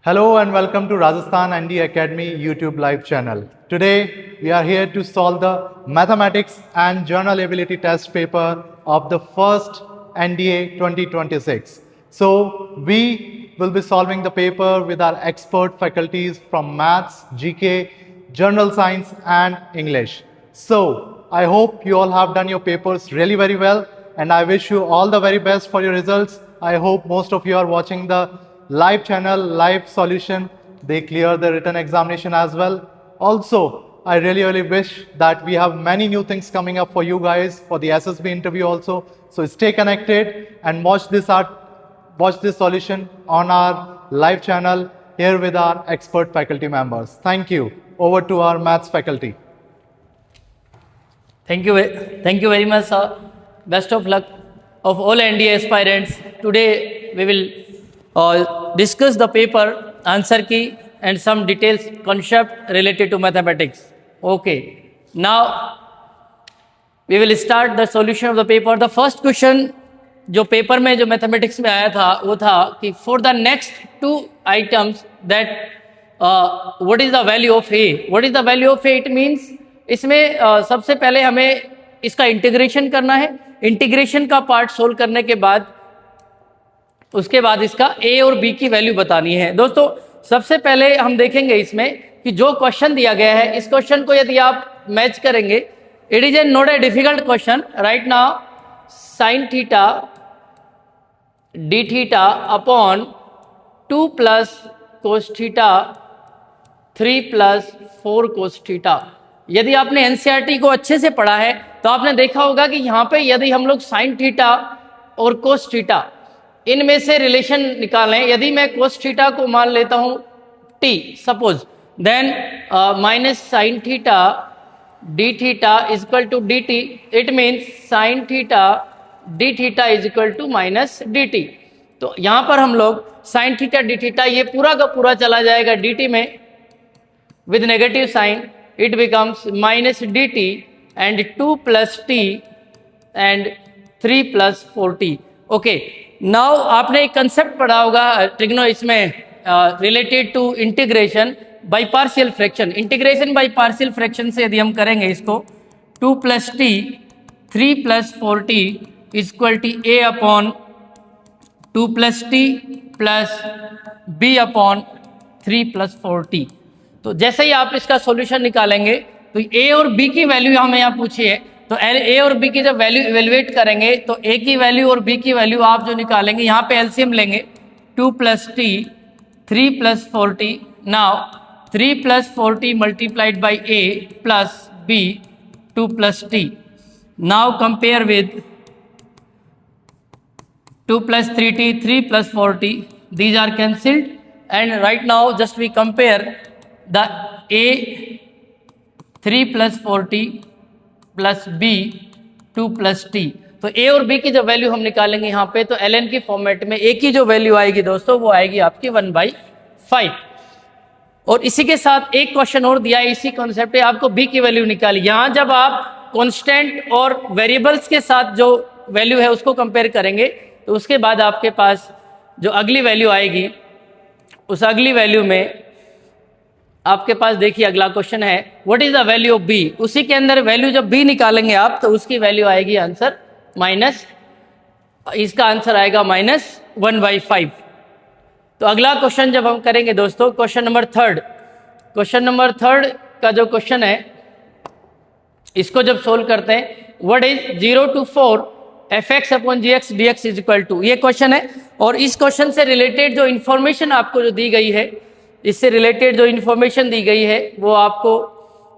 Hello and welcome to Rajasthan ND Academy YouTube live channel. Today we are here to solve the mathematics and journal ability test paper of the first NDA 2026. So we will be solving the paper with our expert faculties from Maths, GK, General Science and English. So I hope you all have done your papers really very well and I wish you all the very best for your results. I hope most of you are watching the live channel, live solution. They clear the written examination as well. Also, I really wish that we have many new things coming up for you guys for the SSB interview also. So stay connected and watch this solution on our live channel here with our expert faculty members. Thank you. Over to our maths faculty. Thank you very much, sir. Best of luck of all NDA aspirants. Today we will discuss the paper, answer key and some details concept related to mathematics. Okay. Now we will start the solution of the paper. The first question जो paper में जो mathematics में आया था वो था कि for the next two items that what is the value of a. What is the value of a? It means इसमें सबसे पहले हमें इसका इंटीग्रेशन करना है. इंटीग्रेशन का पार्ट सोल्व करने के बाद उसके बाद इसका ए और बी की वैल्यू बतानी है. दोस्तों सबसे पहले हम देखेंगे इसमें कि जो क्वेश्चन दिया गया है इस क्वेश्चन को यदि आप मैच करेंगे, it is A not a difficult question. Right now sine theta d theta upon 2 plus cos theta 3 plus 4 cos theta. यदि आपने एनसीईआरटी को अच्छे से पढ़ा है तो आपने देखा होगा कि यहाँ पे यदि हम लोग साइन थीटा और कोस थीटा इनमें से रिलेशन निकालें, यदि मैं कोस थीटा को मान लेता हूँ t suppose, then minus sine theta d theta is equal to d t. It means sine theta d theta is equal to minus d t. तो यहाँ पर हम लोग साइन थीटा डी थीटा ये पूरा का पूरा चला जाएगा डी टी में with negative sine. It becomes minus d t and 2 plus t and 3 plus 4t. Okay, now आपने एक कंसेप्ट पढ़ा होगा ट्रिग्नो इसमें related to integration by partial fraction. Integration by partial fraction से यदि हम करेंगे इसको 2 plus t 3 plus 4t is equal to a upon 2 plus t plus b upon 3 plus 4t. तो जैसे ही आप इसका सॉल्यूशन निकालेंगे तो ए और बी की वैल्यू हमें यहाँ पूछी है, तो ए और बी की जब वैल्यू इवेल्युएट करेंगे तो ए की वैल्यू और बी की वैल्यू आप जो निकालेंगे यहाँ पे एलसीएम लेंगे 2 plus t 3 plus 4t. Now 3 plus 4t multiplied by a plus b 2 plus t. Now compare with 2 plus 3t 3 plus 4t, these are cancelled and right now just we compare the a 3 plus 4t plus b 2 plus t. तो a और b की जो value हम निकालेंगे यहाँ पे तो ln की फॉर्मेट में a की जो वैल्यू आएगी दोस्तों वो आएगी आपकी 1/5. और इसी के साथ एक क्वेश्चन और दिया है इसी कॉन्सेप्ट पे, आपको b की वैल्यू निकाली. यहाँ जब आप कांस्टेंट और वेरिएबल्स के साथ जो वैल्यू है उसको कंपेयर करेंगे तो उसके बाद आपके पास जो अगली वैल्यू आएगी उस अगली वैल्यू में आपके पास देखिए अगला क्वेश्चन है what is the value of B. उसी के अंदर वैल्यू जब बी निकालेंगे आप तो उसकी वैल्यू आएगी आंसर माइनस, इसका आंसर आएगा -1/5. तो अगला क्वेश्चन जब हम करेंगे दोस्तों क्वेश्चन नंबर थर्ड का जो क्वेश्चन है इसको जब सोल्व करते हैं what is 0 to 4 fx upon gx dx is equal to, ये क्वेश्चन है. और इस क्वेश्चन से रिलेटेड जो इन्फॉर्मेशन आपको जो दी गई है, इससे रिलेटेड जो इन्फॉर्मेशन दी गई है वो आपको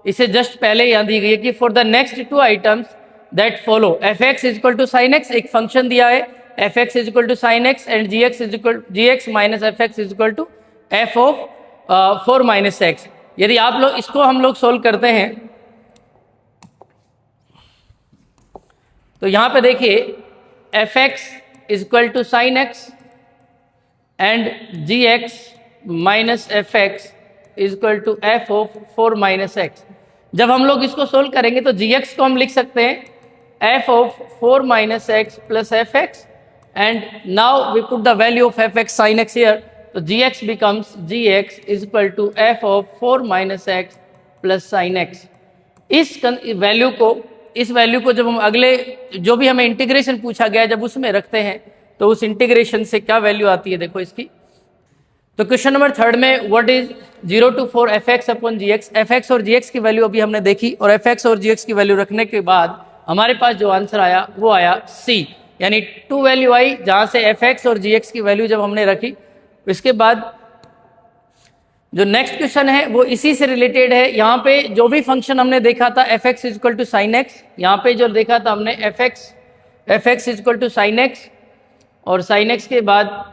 इसे जस्ट पहले यहाँ दी गई है कि for the next 2 items that follow fx is equal to sine x, एक फंक्शन दिया है fx is equal to sine x and gx minus fx is equal to f of 4 minus x. यदि आप लोग इसको हम लोग सोल्व करते हैं तो यहाँ पे देखिए fx is equal to sine x and gx minus fx is equal to f of 4 minus x. जब हम लोग इसको सोल्व करेंगे तो gx को हम लिख सकते हैं f of 4 minus x plus fx and now we put the value of fx sin x here तो gx becomes gx is equal to f of 4 minus x plus sin x। इस value को जब हम अगले जो भी हमें integration पूछा गया है जब उसमें रखते हैं तो उस इंटीग्रेशन से क्या वैल्यू आती है देखो इसकी। तो क्वेश्चन नंबर 3 में what is 0 to 4 fx upon gx, fx और gx की वैल्यू अभी हमने देखी और fx और gx की वैल्यू रखने के बाद हमारे पास जो आंसर आया वो आया C, यानी 2 वैल्यू आई जहां से fx और gx की वैल्यू जब हमने रखी। इसके बाद जो नेक्स्ट क्वेश्चन है वो इसी से रिलेटेड है। यहाँ पे जो भी फंक्शन हमने देखा था fx is equal to sine X, यहाँ पे जो देखा था हमने fx is equal to sine X और साइन एक्स के बाद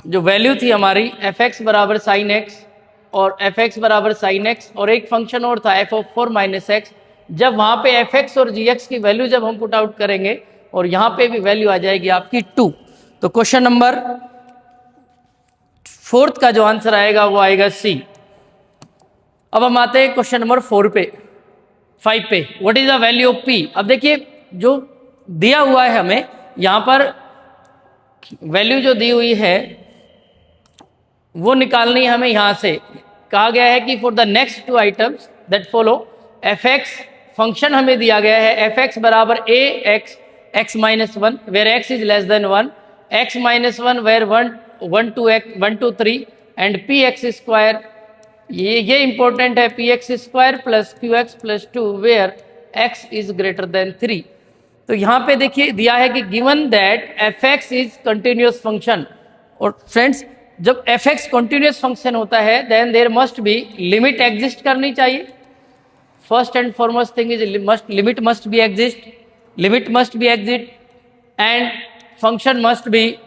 जो वैल्यू थी हमारी fx बराबर साइन एक्स और fx बराबर साइन एक्स और एक फंक्शन और था f ऑफ 4 माइनस एक्स। जब वहाँ पे fx और gx की वैल्यू जब हम पुट आउट करेंगे और यहाँ पे भी वैल्यू आ जाएगी आपकी 2, तो क्वेश्चन नंबर 4 का जो आंसर आएगा वो आएगा C। अब हम आते हैं क्वेश्चन नंबर 5 पे, what is the value of P। अब देखिए जो दिया हुआ है हमें यहाँ पर वैल्यू जो दी हुई है वो निकालनी है हमें। यहाँ से कहा गया है कि for the next 2 items that follow fx function हमें दिया गया है fx बराबर a x minus 1 where x is less than 1, x minus 1 where 1 to 3 and px square, ये इंपॉर्टेंट है, px स्क्वायर plus qx plus 2 where x is greater than 3। तो यहाँ पे देखिए दिया है कि given that fx is continuous function, और फ्रेंड्स जब fx कंटिन्यूअस फंक्शन होता है then there must be limit exist करनी चाहिए। First and foremost thing is limit must be exist and function must be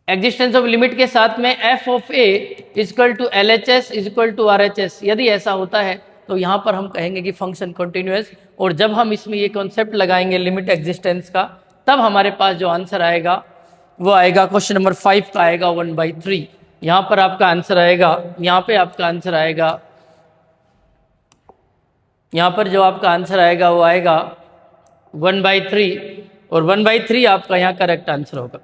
existence of limit के साथ में f ऑफ a equal to LHS equal to RHS। यदि ऐसा होता है तो यहाँ पर हम कहेंगे कि फंक्शन कंटिन्यूअस, और जब हम इसमें ये कॉन्सेप्ट लगाएंगे लिमिट एग्जिस्टेंस का तब हमारे पास जो आंसर आएगा वो आएगा क्वेश्चन नंबर 5 का आएगा 1/3। यहाँ पर आपका आंसर आएगा, यहाँ पे आपका आंसर आएगा, यहाँ पर जो आपका आंसर आएगा वो आएगा 1/3 और 1/3 आपका यहाँ करेक्ट आंसर होगा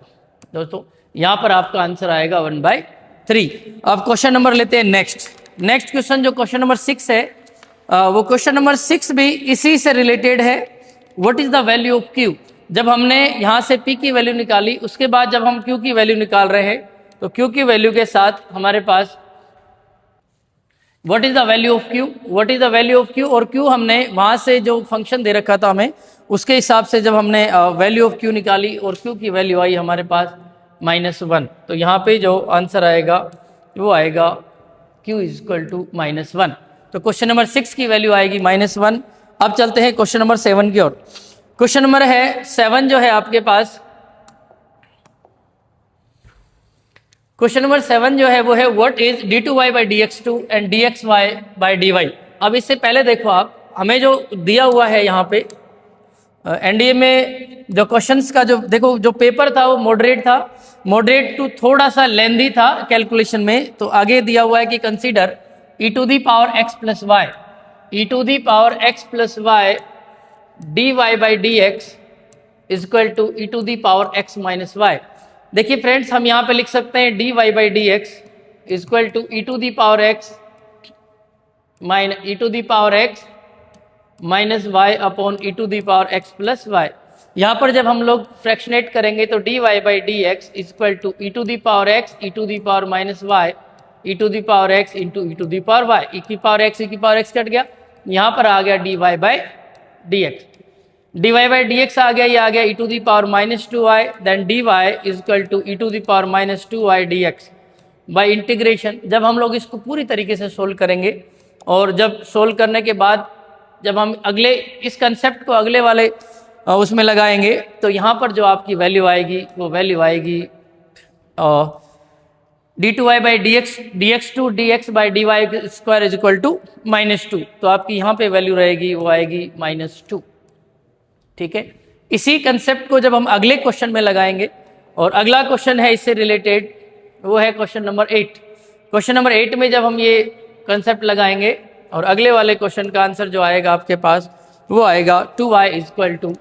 दोस्तों। यहाँ पर आपका आंसर आएगा 1/3। अब क्वेश्चन नंबर लेते हैं नेक्स्ट क्वेश्चन जो क्वेश्चन नंबर 6 है वो क्वेश्चन नंबर 6 भी इसी से रिलेटेड है। What is the value of Q। जब हमने यहाँ से P की वैल्यू निकाली उसके बाद जब हम Q की वैल्यू निकाल रहे हैं तो Q की वैल्यू के साथ हमारे पास what is the value of Q, और Q हमने वहाँ से जो फंक्शन दे रखा था हमें उसके हिसाब से जब हमने वैल्यू ऑफ Q निकाली और Q की वैल्यू आई हमारे पास -1, तो यहाँ पे जो आंसर आएगा वो आएगा Q इज इक्वल टू -1। तो क्वेश्चन नंबर 6 की वैल्यू आएगी -1। अब चलते हैं क्वेश्चन नंबर 7 की ओर। क्वेश्चन नंबर है 7 जो है आपके पास, क्वेश्चन नंबर 7 जो है वो है what is d2y by dx2 and dxy by dy। अब इससे पहले देखो आप हमें जो दिया हुआ है यहाँ पे एनडीए में जो क्वेश्चंस का जो देखो जो पेपर था वो मॉडरेट टू थोड़ा सा लेंदी था कैलकुलेशन में। तो आगे दिया हुआ है कि consider e to the power x plus Y dy by dx is equal to e to the power x minus Y. देखिए फ्रेंड्स हम यहाँ पे लिख सकते हैं dy by dx is equal to e to the power x minus Y upon e to the power x plus Y. यहाँ पर जब हम लोग फ्रैक्शनेट करेंगे तो dy by dx is equal to e to the power x e to the power minus Y e to the power x into e to the power y, e की power x cut गया, यहाँ पर आ गया dy by dx आ गया, ये आ गया e to the power -2y, then dy is equal to e to the power -2y dx by integration. जब हम लोग इसको पूरी तरीके से सोल्व करेंगे और जब सोल्व करने के बाद जब हम अगले इस कंसेप्ट को अगले वाले उसमें लगाएंगे तो यहाँ पर जो आपकी वैल्यू आएगी वो वैल्यू आएगी d2y by dx2 dx by dy square is equal to -2। तो आपकी यहाँ पे वैल्यू रहेगी वो आएगी -2। ठीक है, इसी कंसेप्ट को जब हम अगले क्वेश्चन में लगाएंगे और अगला क्वेश्चन है इससे रिलेटेड वो है क्वेश्चन नंबर 8। क्वेश्चन नंबर 8 में जब हम ये कंसेप्ट लगाएंगे और अगले वाले क्वेश्चन का आंसर जो आएगा आपके पास वो आएगा 2y is equal to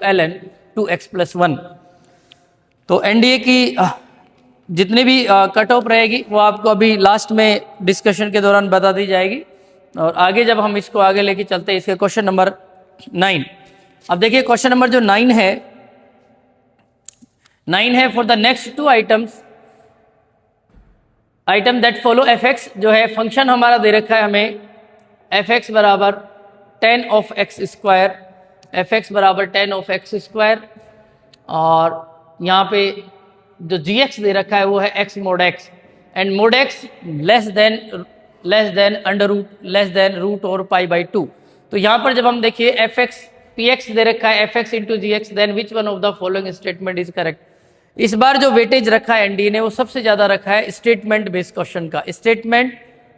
ln 2x plus 1। तो एनडीए की जितनी भी कट ऑफ रहेगी वो आपको अभी लास्ट में डिस्कशन के दौरान बता दी जाएगी। और आगे जब हम इसको आगे लेके चलते हैं, इसके क्वेश्चन नंबर 9। अब देखिए क्वेश्चन नंबर जो 9 है for the next 2 items, item that follow F x जो है फंक्शन हमारा दे रखा है हमें एफ एक्स बराबर 10 of x square, F x बराबर 10 ऑफ एक्स स्क्वायर, और यहाँ पे जो जी एक्स दे रखा है वो है X mod X, and mod X less than under root और पाई बाई 2। तो यहाँ पर जब हम देखिए एफ एक्स पी एक्स दे रखा है F X into G X, then which one of the following statement is correct. इस बार जो वेटेज रखा है एनडीए ने वो सबसे ज्यादा रखा है स्टेटमेंट बेस्ड क्वेश्चन का, statement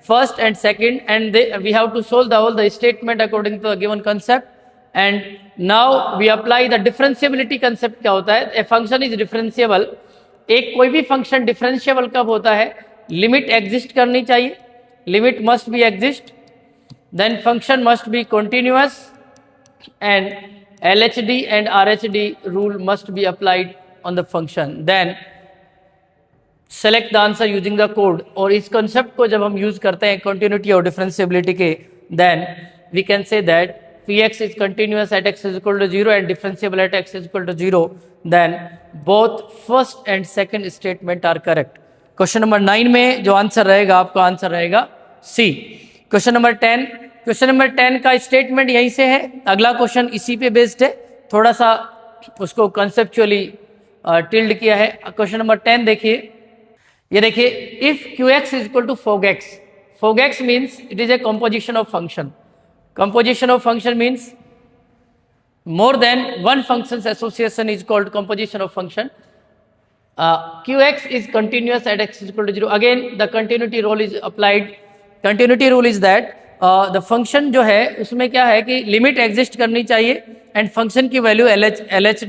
first and second, and we have to solve all the statement according to the given concept. And now we apply the differentiability concept. क्या होता है? A function is differentiable. एक कोई भी function differentiable कब होता है? लिमिट एग्जिस्ट करनी चाहिए, limit must be exist, then function must be continuous, and LHD and RHD rule must be applied on the function, then select the answer using the code। और इस concept को जब हम use करते हैं continuity और differentiability के, then we can say that Px is continuous at x is equal to 0 and differentiable at x is equal to 0, then both first and second statement are correct। Question number 9 में जो answer रहेगा आपका answer रहेगा सी। Question number 10 का statement यहीं से है, अगला क्वेश्चन इसी पे बेस्ड है, थोड़ा सा उसको कंसेप्चुअली टिल्ड किया है। क्वेश्चन नंबर 10 देखिए, ये देखिए, if Qx is equal to fog x means it is a composition of function. Composition of function means more than one function's association is called composition of function। Qx is continuous at x is equal to 0। Again the continuity rule is applied। continuity rule is that the function जो है उसमें क्या है कि limit exist करनी चाहिए and function की value LH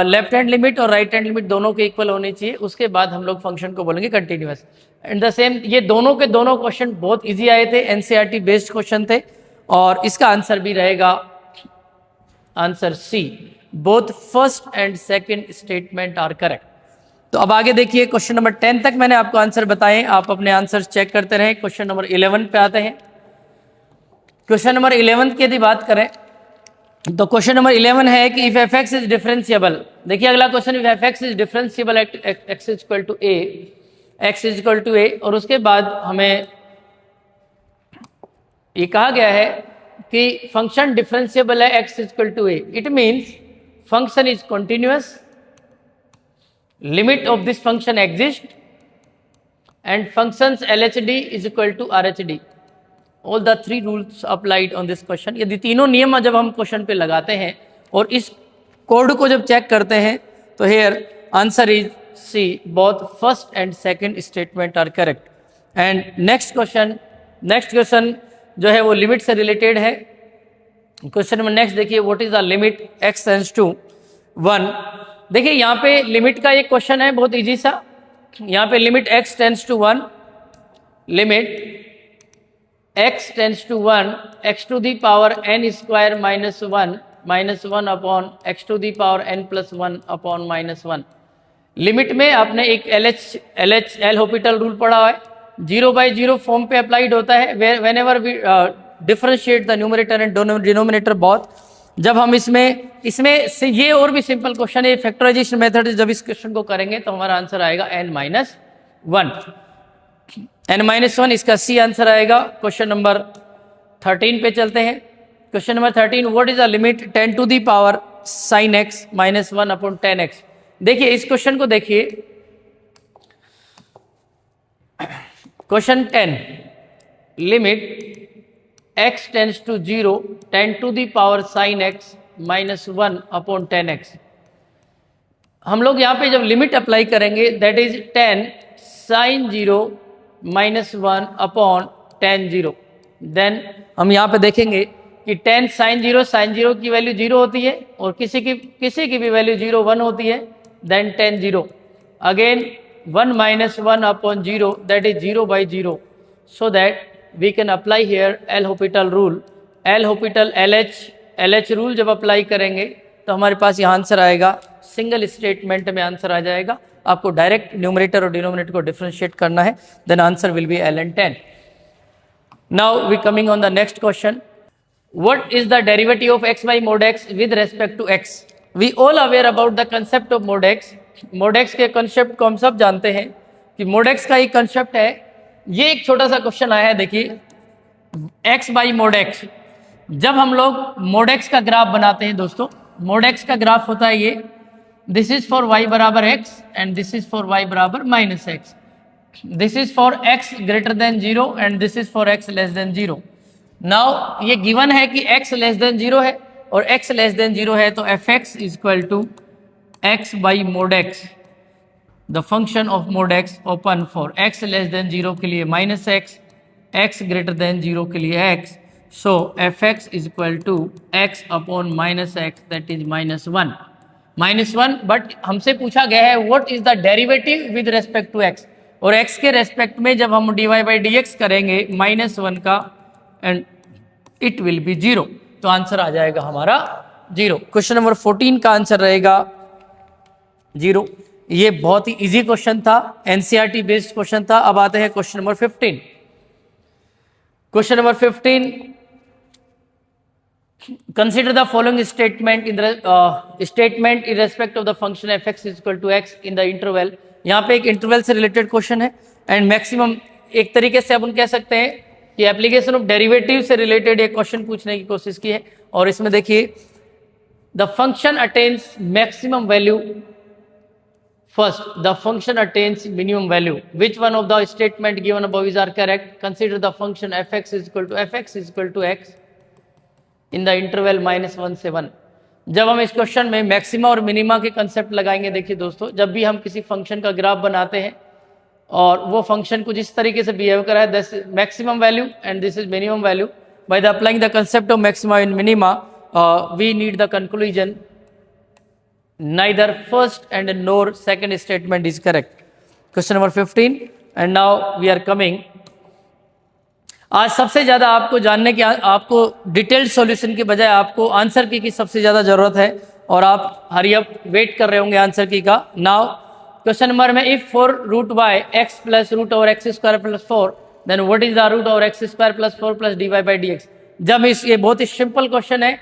left hand limit और राइट हैंड लिमिट दोनों के इक्वल होनी चाहिए, उसके बाद हम लोग फंक्शन को बोलेंगे कंटिन्यूअस। एंड द सेम, ये दोनों के दोनों क्वेश्चन बहुत इजी आए थे, एनसीईआरटी बेस्ड क्वेश्चन थे, और इसका आंसर भी रहेगा answer C, both first and second statement are correct. तो अब आगे देखिए, क्वेश्चन नंबर 10 तक मैंने आपको आंसर बताए, आप अपने आंसर चेक करते रहें। क्वेश्चन नंबर 11 पे आते हैं। क्वेश्चन नंबर 11 की यदि बात करें तो क्वेश्चन नंबर 11 है कि if f x is differentiable. देखिए अगला question, if f x is differentiable at x is equal to a, और उसके बाद हमें ये कहा गया है कि फंक्शन डिफरेंशिएबल है x is equal to a, it means function is continuous, limit of this function exists, and functions LHD is equal to RHD। all the three rules applied on this question। यदि तीनों नियम जब हम question पे लगाते हैं और इस कोड को जब चेक करते हैं तो here answer is C, both first and second statement are correct. And next question जो है वो लिमिट से रिलेटेड है। क्वेश्चन नंबर नेक्स्ट देखिए, what is the limit x tends to 1। देखिए यहाँ पे लिमिट का एक क्वेश्चन है बहुत इजी सा। यहाँ पे limit x tends to 1, limit x tends to 1 x to the power n square minus one upon x to the power n plus 1 upon -1। Limit में आपने एक एल हॉपिटल रूल पढ़ा है, 0/0 फॉर्म पे अप्लाइड होता है whenever we differentiate the numerator and denominator both. जब हम इसमें ये और भी सिंपल क्वेश्चन है, फैक्टराइजेशन मेथड, जब इस क्वेश्चन को करेंगे तो हमारा आंसर आएगा n-1, इसका सी आंसर आएगा। क्वेश्चन नंबर 13 पे चलते हैं। Question number 13, what is the limit 10 to the power sin x minus 1 upon 10x। देखिए इस क्वेश्चन को देखिए, question 10, limit x tends to 0 10 to the power sin x minus 1 upon 10x। हम लोग यहाँ पे जब लिमिट अप्लाई करेंगे that is 10 sin 0 minus 1 upon 10 0, then हम यहाँ पे देखेंगे कि 10 sin 0 की वैल्यू 0 होती है और किसी की भी वैल्यू 0 1 होती है, then 10 0, again 1 minus 1 upon 0 that is 0/0, so that we can apply here L Hopital rule। L Hopital LH rule जब अप्लाई करेंगे तो हमारे पास यहाँ आंसर आएगा सिंगल स्टेटमेंट में आंसर आ जाएगा। आपको डायरेक्ट न्यूमरेटर और डिनोमिनेटर को डिफरेंशिएट करना है, then answer will be ln10। Now we coming on the next question, what is the derivative of x by mod x with respect to x? We all aware about the concept of mod x। mod x के concept को हम सब जानते हैं कि mod x का एक concept है। ये एक छोटा सा क्वेश्चन आया है, देखिए x by mod x। जब हम लोग mod x का ग्राफ बनाते हैं दोस्तों, mod x का ग्राफ होता है ये, दिस इज फॉर y बराबर x and this is for y बराबर minus x, this is for x greater than 0 and this is for x less than 0। Now ये गिवन है कि x लेस देन 0 है और x लेस देन 0 है, तो fx is equal to x by mod x, the function of mod x open for x less than 0 के लिए minus X, x greater than 0 के लिए x, so fx is equal to x upon minus X, that is -1। But हमसे पूछा गया है what is the derivative with respect to x, और x के रेस्पेक्ट में जब हम dy बाई dx करेंगे -1 का, एंड इट विल बी 0, तो आंसर आ जाएगा हमारा 0। क्वेश्चन नंबर 14 का आंसर रहेगा 0। ये बहुत ही इजी क्वेश्चन था, एनसीईआरटी बेस्ड क्वेश्चन था। अब आते हैं question number 15। Question number 15, consider the following statement in respect of the function fx is equal to x in the interval। यहाँ पे एक इंटरवल से रिलेटेड क्वेश्चन है, एंड मैक्सिमम एक तरीके से अपन कह सकते हैं कि एप्लीकेशन ऑफ डेरिवेटिव से रिलेटेड एक क्वेश्चन पूछने की कोशिश की है। और इसमें देखिए, the function attains maximum value first, the function attains minimum value, which one of the statement given above is are correct? Consider the function fx is equal to x in the interval -1 से 1। जब हम इस question में maxima और minima के concept लगाएंगे, देखिए दोस्तों, जब भी हम किसी फंक्शन का ग्राफ बनाते हैं और वो फंक्शन कुछ इस तरीके से बिहेव करा है, this maximum value and this is minimum value, by the applying the concept of maxima and minima we need the conclusion neither first and nor second statement is correct। question number 15 and now we are coming। आज सबसे ज़्यादा आपको जानने की, आपको detailed solution के बजाय आपको आंसर की सबसे ज़्यादा ज़रूरत है, और आप हरी अप वेट कर रहे होंगे आंसर की का। नाउ क्वेश्चन नंबर में, if for root by X plus root over X square plus 4 then what is the root over X square plus 4 plus D Y by D X. जब ये बहुत ही simple question है,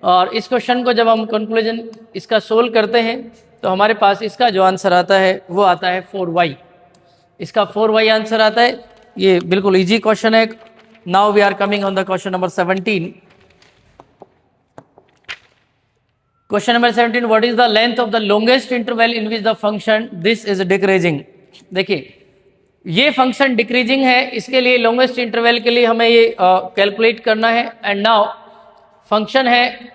और इस क्वेश्चन को जब हम कंक्लूजन इसका सोल्व करते हैं तो हमारे पास इसका जो आंसर आता है वो आता है 4y। इसका 4y आंसर आता है। ये बिल्कुल इजी क्वेश्चन है। Now we are coming on the question number 17। Question number 17, what is the length of the longest interval in which the function this is decreasing. देखिए, ये फंक्शन डिक्रीजिंग है, इसके लिए लॉन्गेस्ट इंटरवल के लिए हमें ये कैलकुलेट करना है। एंड नाउ फंक्शन है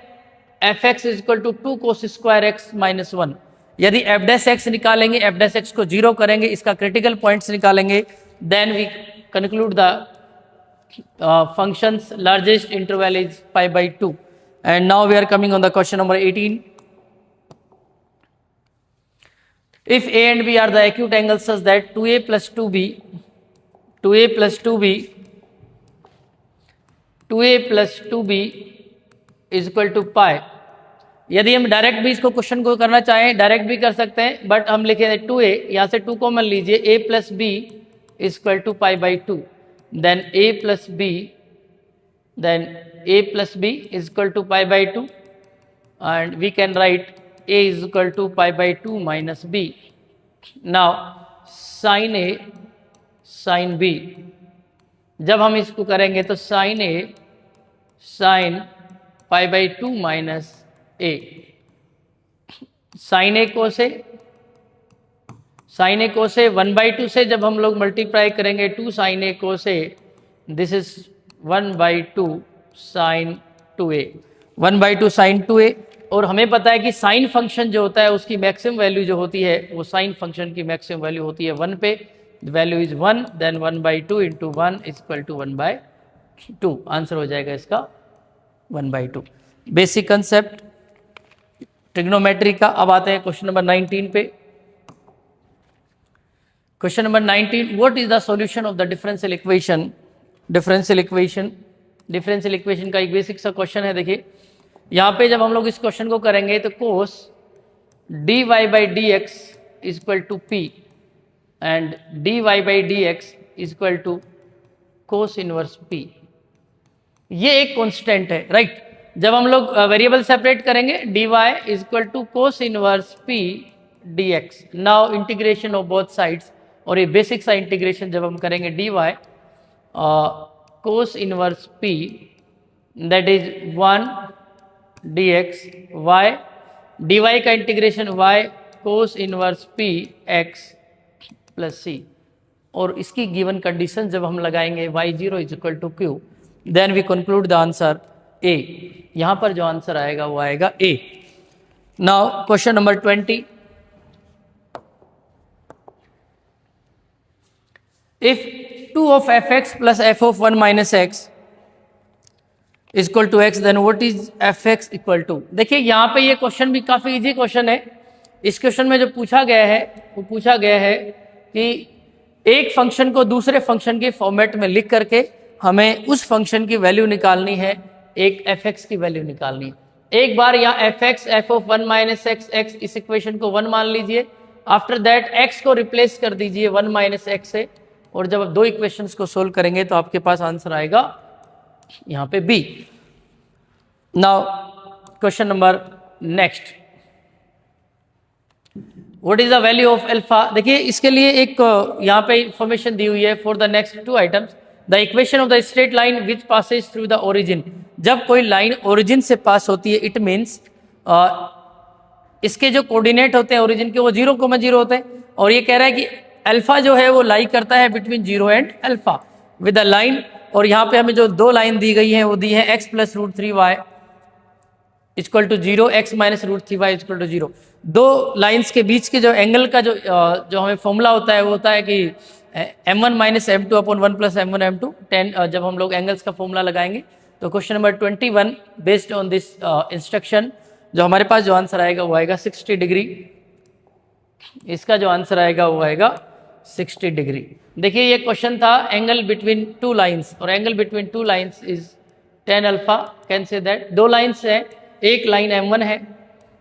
fx is equal to 2 cos square X minus 1। यदि f डैश एक्स निकालेंगे, f डैश एक्स को 0 करेंगे, इसका क्रिटिकल पॉइंट्स निकालेंगे, then we conclude the function's largest interval is pi by 2। And now we are coming on the question number 18। If a and b are the acute angles such that 2a plus 2b is equal to pi. यदि हम direct भी इसको question को करना चाहें, direct भी कर सकते हैं, बट हम लिखेंगे 2a, यहाँ से 2 कॉमन लीजिए, a plus b is equal to pi by 2, then a plus b is equal to pi by 2, and we can write a is equal to pi by 2 minus b। Now sine a sine b, जब हम इसको करेंगे तो sine a sine pi by 2 minus a, sine a को से 1/2 से जब हम लोग मल्टीप्लाई करेंगे 2 साइन ए को से, this is 1/2 sign 2a, 1/2 sign 2a। और हमें पता है कि साइन फंक्शन जो होता है उसकी मैक्सिमम वैल्यू जो होती है, वो साइन फंक्शन की मैक्सिमम वैल्यू होती है 1 पे, value is 1, then 1/2 into 1 is equal to 1/2। Answer हो जाएगा इसका 1/2। बेसिक कंसेप्ट ट्रिग्नोमेट्री का। अब आते हैं क्वेश्चन नंबर 19 पे। Question number 19, what is the solution of the differential equation. Differential equation का एक बेसिक सा क्वेश्चन है। देखिए, यहाँ पे जब हम लोग इस क्वेश्चन को करेंगे तो कोस dy by dx is equal to p and dy by dx is equal to cos inverse p। ये एक कांस्टेंट है, राइट। जब हम लोग वेरिएबल सेपरेट करेंगे dy is equal to cos inverse p dx। Now integration of both sides, और ये basic सा इंटीग्रेशन जब हम करेंगे dy cos inverse p that is 1 dx y, dy का integration y cos inverse p x plus c, और इसकी given condition जब हम लगाएंगे y0 is equal to q, then we conclude the answer a। यहां पर जो आंसर आएगा वो आएगा a। Now question number 20, if 2 of fx plus f of 1 minus x is equal to x, then what is fx equal to। देखिए यहाँ पे ये क्वेश्चन भी काफ़ी इजी क्वेश्चन है। इस क्वेश्चन में जो पूछा गया है वो पूछा गया है कि एक फंक्शन को दूसरे फंक्शन के फॉर्मेट में लिख करके हमें उस फंक्शन की वैल्यू निकालनी है, एक fx की वैल्यू निकालनी है। एक बार यहाँ fx f of 1 minus x इस इक्वेशन को 1 मान लीजिए। आफ्टर दैट x को रिप्लेस कर दीजिए 1 minus x से, और जब आप दो इक्वेशंस को सोल्व करेंगे तो आपके पास आंसर आएगा यहाँ पे b। Now question number next, what is the value of alpha. देखिए इसके लिए एक यहाँ पे इंफॉर्मेशन दी हुई है for the next 2 items. The equation of the straight line which Passage through the origin. जब कोई लाइन ओरिजिन से पास होती है इट मीन्स इसके जो कोऑर्डिनेट होते हैं ओरिजिन के वो 0,0 होते हैं, और ये कह रहा है कि अल्फा जो है वो लाई करता है between 0 and alpha with a line. और यहाँ पे हमें जो दो लाइन दी गई हैं वो दी है x plus root 3y equal to 0, x minus root 3y equal to 0। दो लाइंस के बीच के जो एंगल का जो हमें फॉर्मूला होता है वो होता है कि m1 minus m2 upon 1 plus m1 m2 10। जब हम लोग एंगल्स का फॉर्मूला लगाएंगे तो question number 21 based on this instruction जो हमारे पास जो आंसर आएगा वो आएगा 60 डिग्री। इसका जो आंसर आएगा वो आएगा 60 डिग्री। देखिए ये क्वेश्चन था एंगल बिटवीन टू लाइंस, और angle between two lines is tan alpha. Can say that दो लाइंस है, एक लाइन m1 है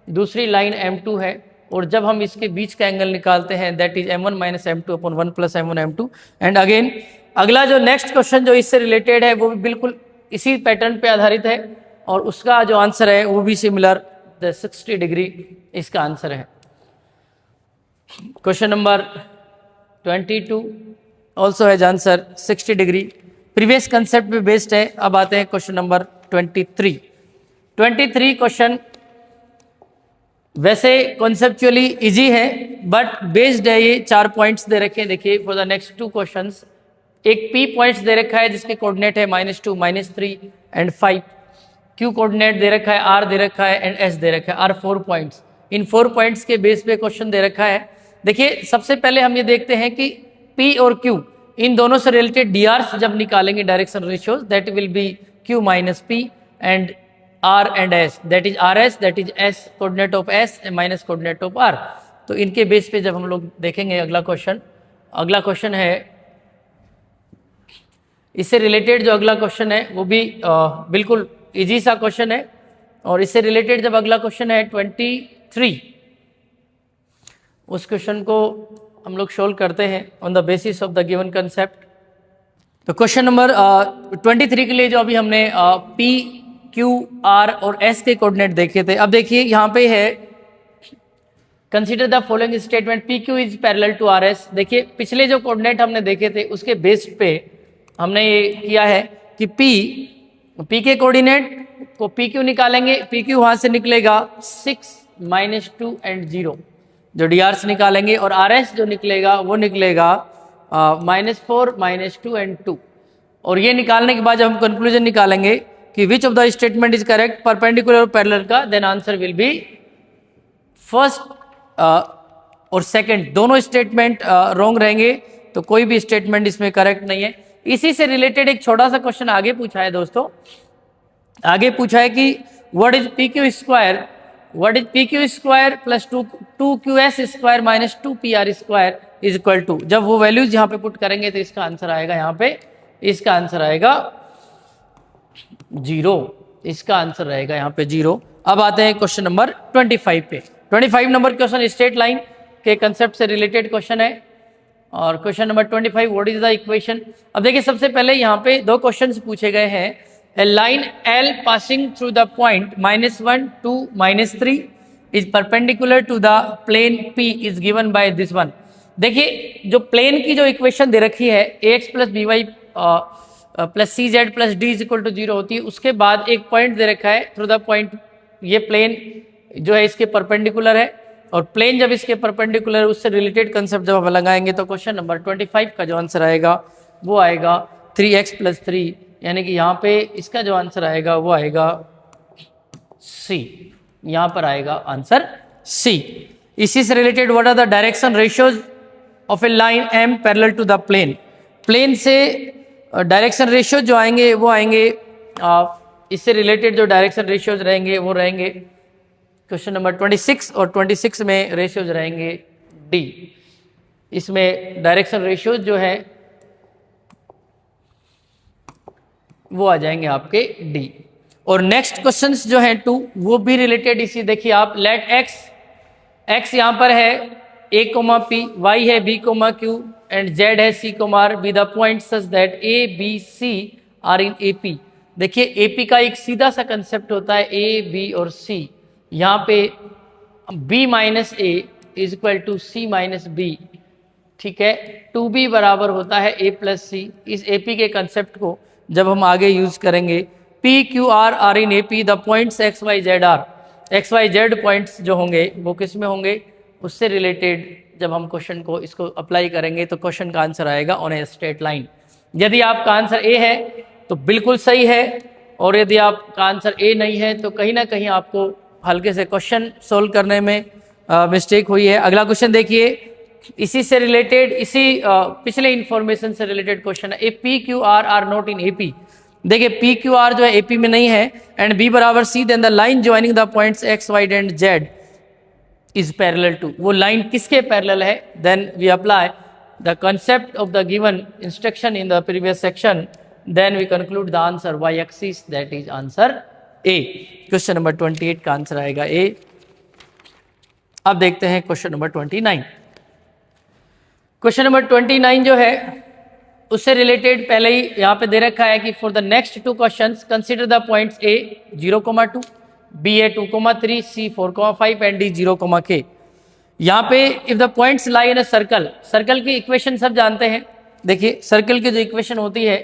दूसरी लाइन m2 है, और जब हम इसके बीच का एंगल निकालते हैं that is m1 minus m2 upon 1 plus m1 m2। And again अगला जो नेक्स्ट क्वेश्चन जो इससे रिलेटेड है वो भी बिल्कुल इसी पैटर्न पे आधारित है, और उसका जो आंसर है वो भी सिमिलर, द 60 डिग्री इसका आंसर है। Question number 22 also has answer 60 degree. Previous concept पे बेस्ड है। अब आते हैं क्वेश्चन नंबर 23 क्वेश्चन वैसे कॉन्सेप्चुअली इजी है बट बेस्ड है, ये 4 पॉइंट्स दे रखे हैं। देखिए फॉर द नेक्स्ट 2 क्वेश्चंस एक p पॉइंट्स दे रखा है जिसके कोऑर्डिनेट है -2 -3 एंड 5। q कोऑर्डिनेट दे रखा है, r दे रखा है एंड s दे रखा है, r 4 पॉइंट्स। इन 4 पॉइंट्स के बेस पे क्वेश्चन दे रखा है। देखिए सबसे पहले हम ये देखते हैं कि p और q इन दोनों से रिलेटेड drs जब निकालेंगे direction ratios that will B q minus p and r and s that is rs that is s coordinate of s minus coordinate of r। तो इनके बेस पे जब हम लोग देखेंगे अगला क्वेश्चन है इससे रिलेटेड जो अगला क्वेश्चन है वो भी बिल्कुल इजी सा क्वेश्चन है। और इससे रिलेटेड जब अगला क्वेश्चन है 23 उस क्वेश्चन को हम लोग सोल्व करते हैं on the basis of the given concept. तो क्वेश्चन नंबर 23 के लिए जो अभी हमने p q r और s के कोऑर्डिनेट देखे थे, अब देखिए यहाँ पे है consider the following statement p q is parallel to r s। देखिए पिछले जो कोऑर्डिनेट हमने देखे थे उसके बेस्ड पे हमने ये किया है कि p के कोऑर्डिनेट को p q निकालेंगे, p q वहां से निकलेगा 6 -2 एंड 0 जो drs निकालेंगे, और rs जो निकलेगा वो निकलेगा -4 -2 एंड 2। और ये निकालने के बाद जब हम कंक्लूजन निकालेंगे कि which of the statement is correct perpendicular और पैरेलल का, then answer will be first और सेकंड दोनों स्टेटमेंट रॉन्ग रहेंगे, तो कोई भी स्टेटमेंट इसमें करेक्ट नहीं है। इसी से रिलेटेड एक छोटा सा क्वेश्चन आगे पूछा है दोस्तों। आगे पूछा है कि what is P Q square plus 2qs square minus 2pr square is equal to. जब वो वैल्यूज यहाँ पे पुट करेंगे तो इसका आंसर आएगा यहाँ पे, इसका आंसर आएगा 0। इसका आंसर रहेगा यहाँ पे 0। अब आते हैं क्वेश्चन नंबर 25 पे। 25 नंबर क्वेश्चन स्ट्रेट लाइन के कंसेप्ट से रिलेटेड क्वेश्चन है। और question number 25, what is the equation. अब देखिए सबसे पहले यहाँ पे दो क्वेश्चंस पूछे गए हैं। A line L passing through the point -1 to -3 is perpendicular to the plane P is given by this one. देखिए जो प्लेन की जो इक्वेशन दे रखी है ax + by + cz + d = 0 होती है, उसके बाद एक पॉइंट दे रखा है थ्रू द पॉइंट, ये प्लेन जो है इसके परपेंडिकुलर है, और प्लेन जब इसके परपेंडिकुलर है उससे रिलेटेड कंसेप्ट जब हम लगाएंगे तो क्वेश्चन नंबर 25 का जो आंसर आएगा वो आएगा 3x + 3, यानी कि यहाँ पे इसका जो आंसर आएगा वो आएगा C, यहाँ पर आएगा आंसर C। इसी से related what are the direction ratios of a line M parallel to the plane. Plane से डायरेक्शन रेशियो जो आएंगे वो आएंगे, इससे रिलेटेड जो डायरेक्शन रेशियोज रहेंगे वो रहेंगे क्वेश्चन नंबर 26, और 26 में रेशियोज रहेंगे D। इसमें डायरेक्शन रेशियोज जो है वो आ जाएंगे आपके D। और नेक्स्ट क्वेश्चंस जो हैं 2 वो भी रिलेटेड इसी, देखिए आप लेट x यहाँ पर है a, p, y है b, q एंड z है c, r be the point such that a, b, c are in AP। देखिए AP का एक सीधा सा कंसेप्ट होता है a, b और c। यहाँ पे b - a = c - b, ठीक है। 2b बराबर होता है a + c। इस AP के कंसेप्ट को जब हम आगे यूज करेंगे, p, q, r are in AP the points x, y, z are, x, y, z points जो होंगे वो किस में होंगे, उससे रिलेटेड जब हम क्वेश्चन को इसको अप्लाई करेंगे तो क्वेश्चन का आंसर आएगा ऑन ए स्ट्रेट लाइन। यदि आपका आंसर A है तो बिल्कुल सही है, और यदि आपका आंसर A नहीं है तो कहीं ना कहीं आपको हल्के से क्वेश्चन सोल्व करने में मिस्टेक हुई है। अगला क्वेश्चन देखिए, इसी से रिलेटेड, इसी पिछले इंफॉर्मेशन से रिलेटेड क्वेश्चन है। A P, Q, R are not in AP। देखिए P, Q, R जो है AP में नहीं है, एंड B बराबर C, then the line joining the points X, Y and Z is parallel to. वो लाइन किसके पैरेलल है, then we apply the concept of the given instruction in the previous section, then we conclude the answer y axis, that is answer A। Question number 28 का answer आएगा A। अब देखते हैं क्वेश्चन नंबर 29। क्वेश्चन नंबर 29 जो है उससे related पहले ही यहाँ पे दे रखा है कि for the next 2 questions consider the points A 0,2, B है 2,3, C 4,5 एंड D 0,k। यहाँ पे if the points lie in a circle, circle की इक्वेशन सब जानते हैं। देखिए सर्कल की जो इक्वेशन होती है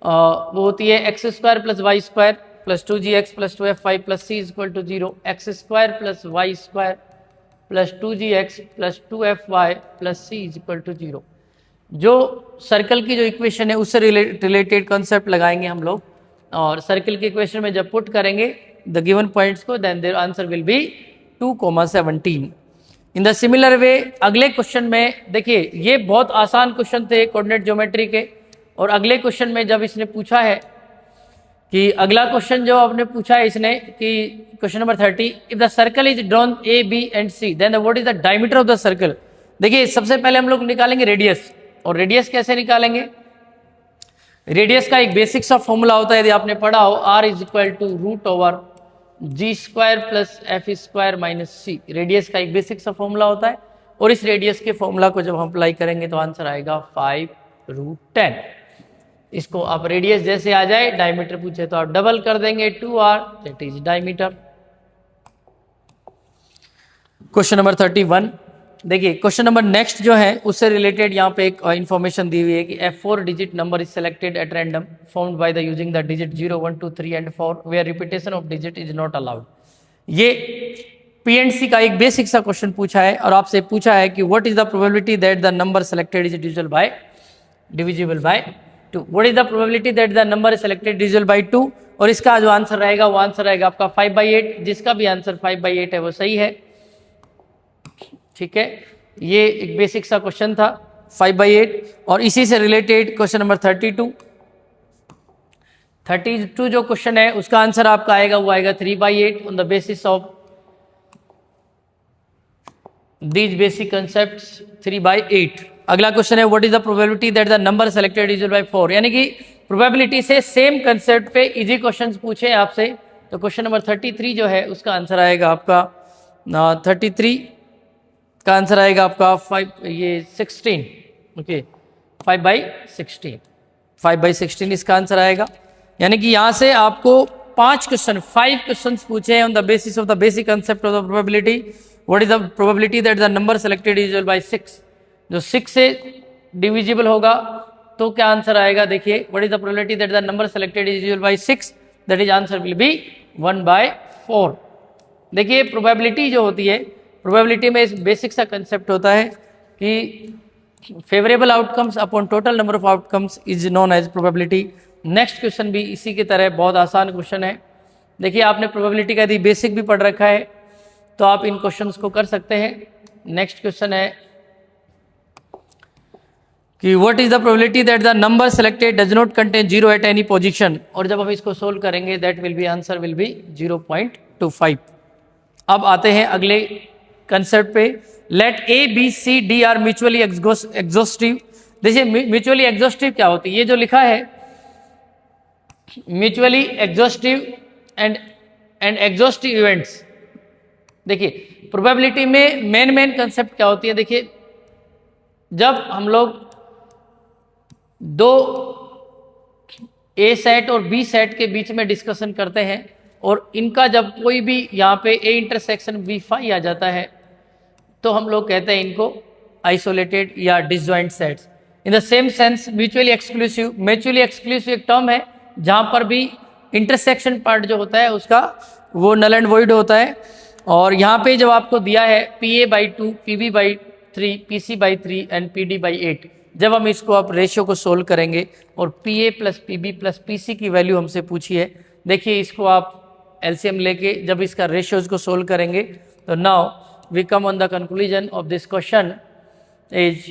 वो होती है x² + y² + 2gx + 2f5 + c = 0, x² + y² + 2gx + 2fy + c = 0। जो सर्कल की जो इक्वेशन है उससे रिलेटेड कॉन्सेप्ट लगाएंगे हम लोग, और सर्कल की इक्वेशन में जब पुट करेंगे द गिवन पॉइंट्स को, then there answer will be 2,17। In the similar way अगले क्वेश्चन में देखिए, ये बहुत आसान क्वेश्चन थे कोऑर्डिनेट ज्योमेट्री के, और अगले क्वेश्चन में जब इसने पूछा है कि अगला क्वेश्चन जो आपने पूछा है इसने कि question number 30, if the circle is drawn A, B and C, then what is the diameter of the circle. देखिए सबसे पहले हम लोग निकालेंगे रेडियस, और रेडियस कैसे निकालेंगे, रेडियस का एक बेसिक सा फॉर्मूला होता है, यदि आपने पढ़ा हो, R = g² + f² - c। Radius का एक बेसिक सा फॉर्मूला होता है, और इस रेडियस के फॉर्मूला को जब हम अप्लाई करेंगे तो आंसर आएगा 5√10। इसको आप रेडियस जैसे आ जाए, डायमीटर पूछे तो आप डबल कर देंगे 2r, that is diameter. Question number 31 देखिए, क्वेश्चन नंबर नेक्स्ट जो है उससे रिलेटेड यहाँ पे एक इंफॉर्मेशन दी हुई है कि F4 digit number is selected at random formed by the using the digit 0, 1, 2, 3 and 4 where repetition of digit is not allowed. ये PNC का एक बेसिक सा क्वेश्चन पूछा है, और आपसे पूछा है कि what is the probability that the number selected is divisible by 2। What is the probability that the number is selected divisible by 2, और इसका जो आंसर रहेगा वो आंसर रहेगा आपका 5/8। जिसका भी आंसर 5/8 है वो सही है, ठीक है। ये एक बेसिक सा क्वेश्चन था 5/8। और इसी से रिलेटेड क्वेश्चन नंबर 32 जो क्वेश्चन है उसका आंसर आपका आएगा वो आएगा 3/8 on the basis of these basic concepts 3/8। अगला क्वेश्चन है what is the probability that the number selected is by 4, यानी कि प्रोबेबिलिटी से सेम कंसेप्ट पे इजी क्वेश्चंस पूछे आपसे, तो क्वेश्चन नंबर 33 जो है उसका आंसर आएगा आपका 33 का आंसर आएगा आपका 16, ओके 5/16 इसका आंसर आएगा। यानी कि यहाँ से आपको 5 क्वेश्चन पूछे हैं on the basis of the basic concept of the probability. What is the probability that the number selected is divisible by 6, जो 6 से डिविजिबल होगा तो क्या आंसर आएगा, देखिए what is the probability that the number selected is divisible by 6, that is answer will B 1/4। देखिए probability जो होती है, प्रोबेबिलिटी में इस बेसिक सा कंसेप्ट होता है कि favourable outcomes upon total number of outcomes is known as probability. Next question भी इसी की तरह बहुत आसान क्वेश्चन है। देखिए आपने प्रोबेबिलिटी का यदि बेसिक भी पढ़ रखा है तो आप इन क्वेश्चंस को कर सकते हैं। नेक्स्ट क्वेश्चन है कि what is the probability that the number selected does not contain 0 at any position, और जब हम इसको सोल्व करेंगे that will be answer will be 0.25। अब आते हैं अगले कंसेप्ट पे। Let A B C D are mutually exhaustive. देखिए म्यूचुअली एग्जॉस्टिव क्या होती है, ये जो लिखा है mutually exhaustive and exhaustive events. देखिए प्रोबेबिलिटी में मेन कंसेप्ट क्या होती है, देखिए जब हम लोग दो ए सेट और बी सेट के बीच में डिस्कशन करते हैं और इनका जब कोई भी यहाँ पे ए इंटरसेक्शन बी फाई आ जाता है तो हम लोग कहते हैं इनको आइसोलेटेड या disjoint sets. In the same sense mutually exclusive एक टर्म है जहाँ पर भी इंटरसेक्शन पार्ट जो होता है उसका वो नल एंड वॉइड होता है। और यहाँ पे जब आपको दिया है PA/2, PB/3, PC/3 and PD/8, जब हम इसको आप रेशियो को सोल्व करेंगे और PA + PB + PC की वैल्यू हमसे पूछी है, देखिए इसको आप एलसीएम लेके जब इसका रेशियोज को सोल्व करेंगे तो now we come on the conclusion of this question is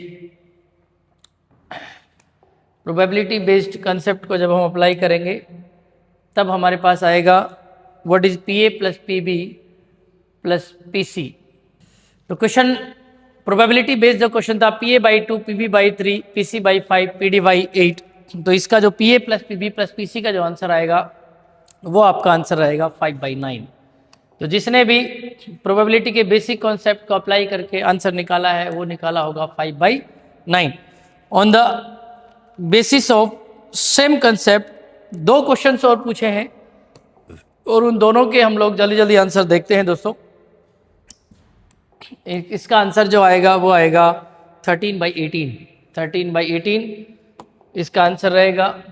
probability based concept को जब हम अप्लाई करेंगे तब हमारे पास आएगा what is PA + PB + PC। तो क्वेश्चन प्रोबेबिलिटी बेस्ड जो क्वेश्चन था PA/2, PB/3, PC/5, PD/8, तो इसका जो PA + PB + PC का जो आंसर आएगा वो आपका आंसर आएगा 5/9। तो जिसने भी प्रोबेबिलिटी के बेसिक कॉन्सेप्ट को अप्लाई करके आंसर निकाला है वो निकाला होगा 5/9। On the basis of same concept 2 questions और पूछे हैं और उन दोनों के हम लोग जल्दी जल्दी आंसर देखते हैं दोस्तों। इसका आंसर जो आएगा वो आएगा 13/18 इसका आंसर रहेगा।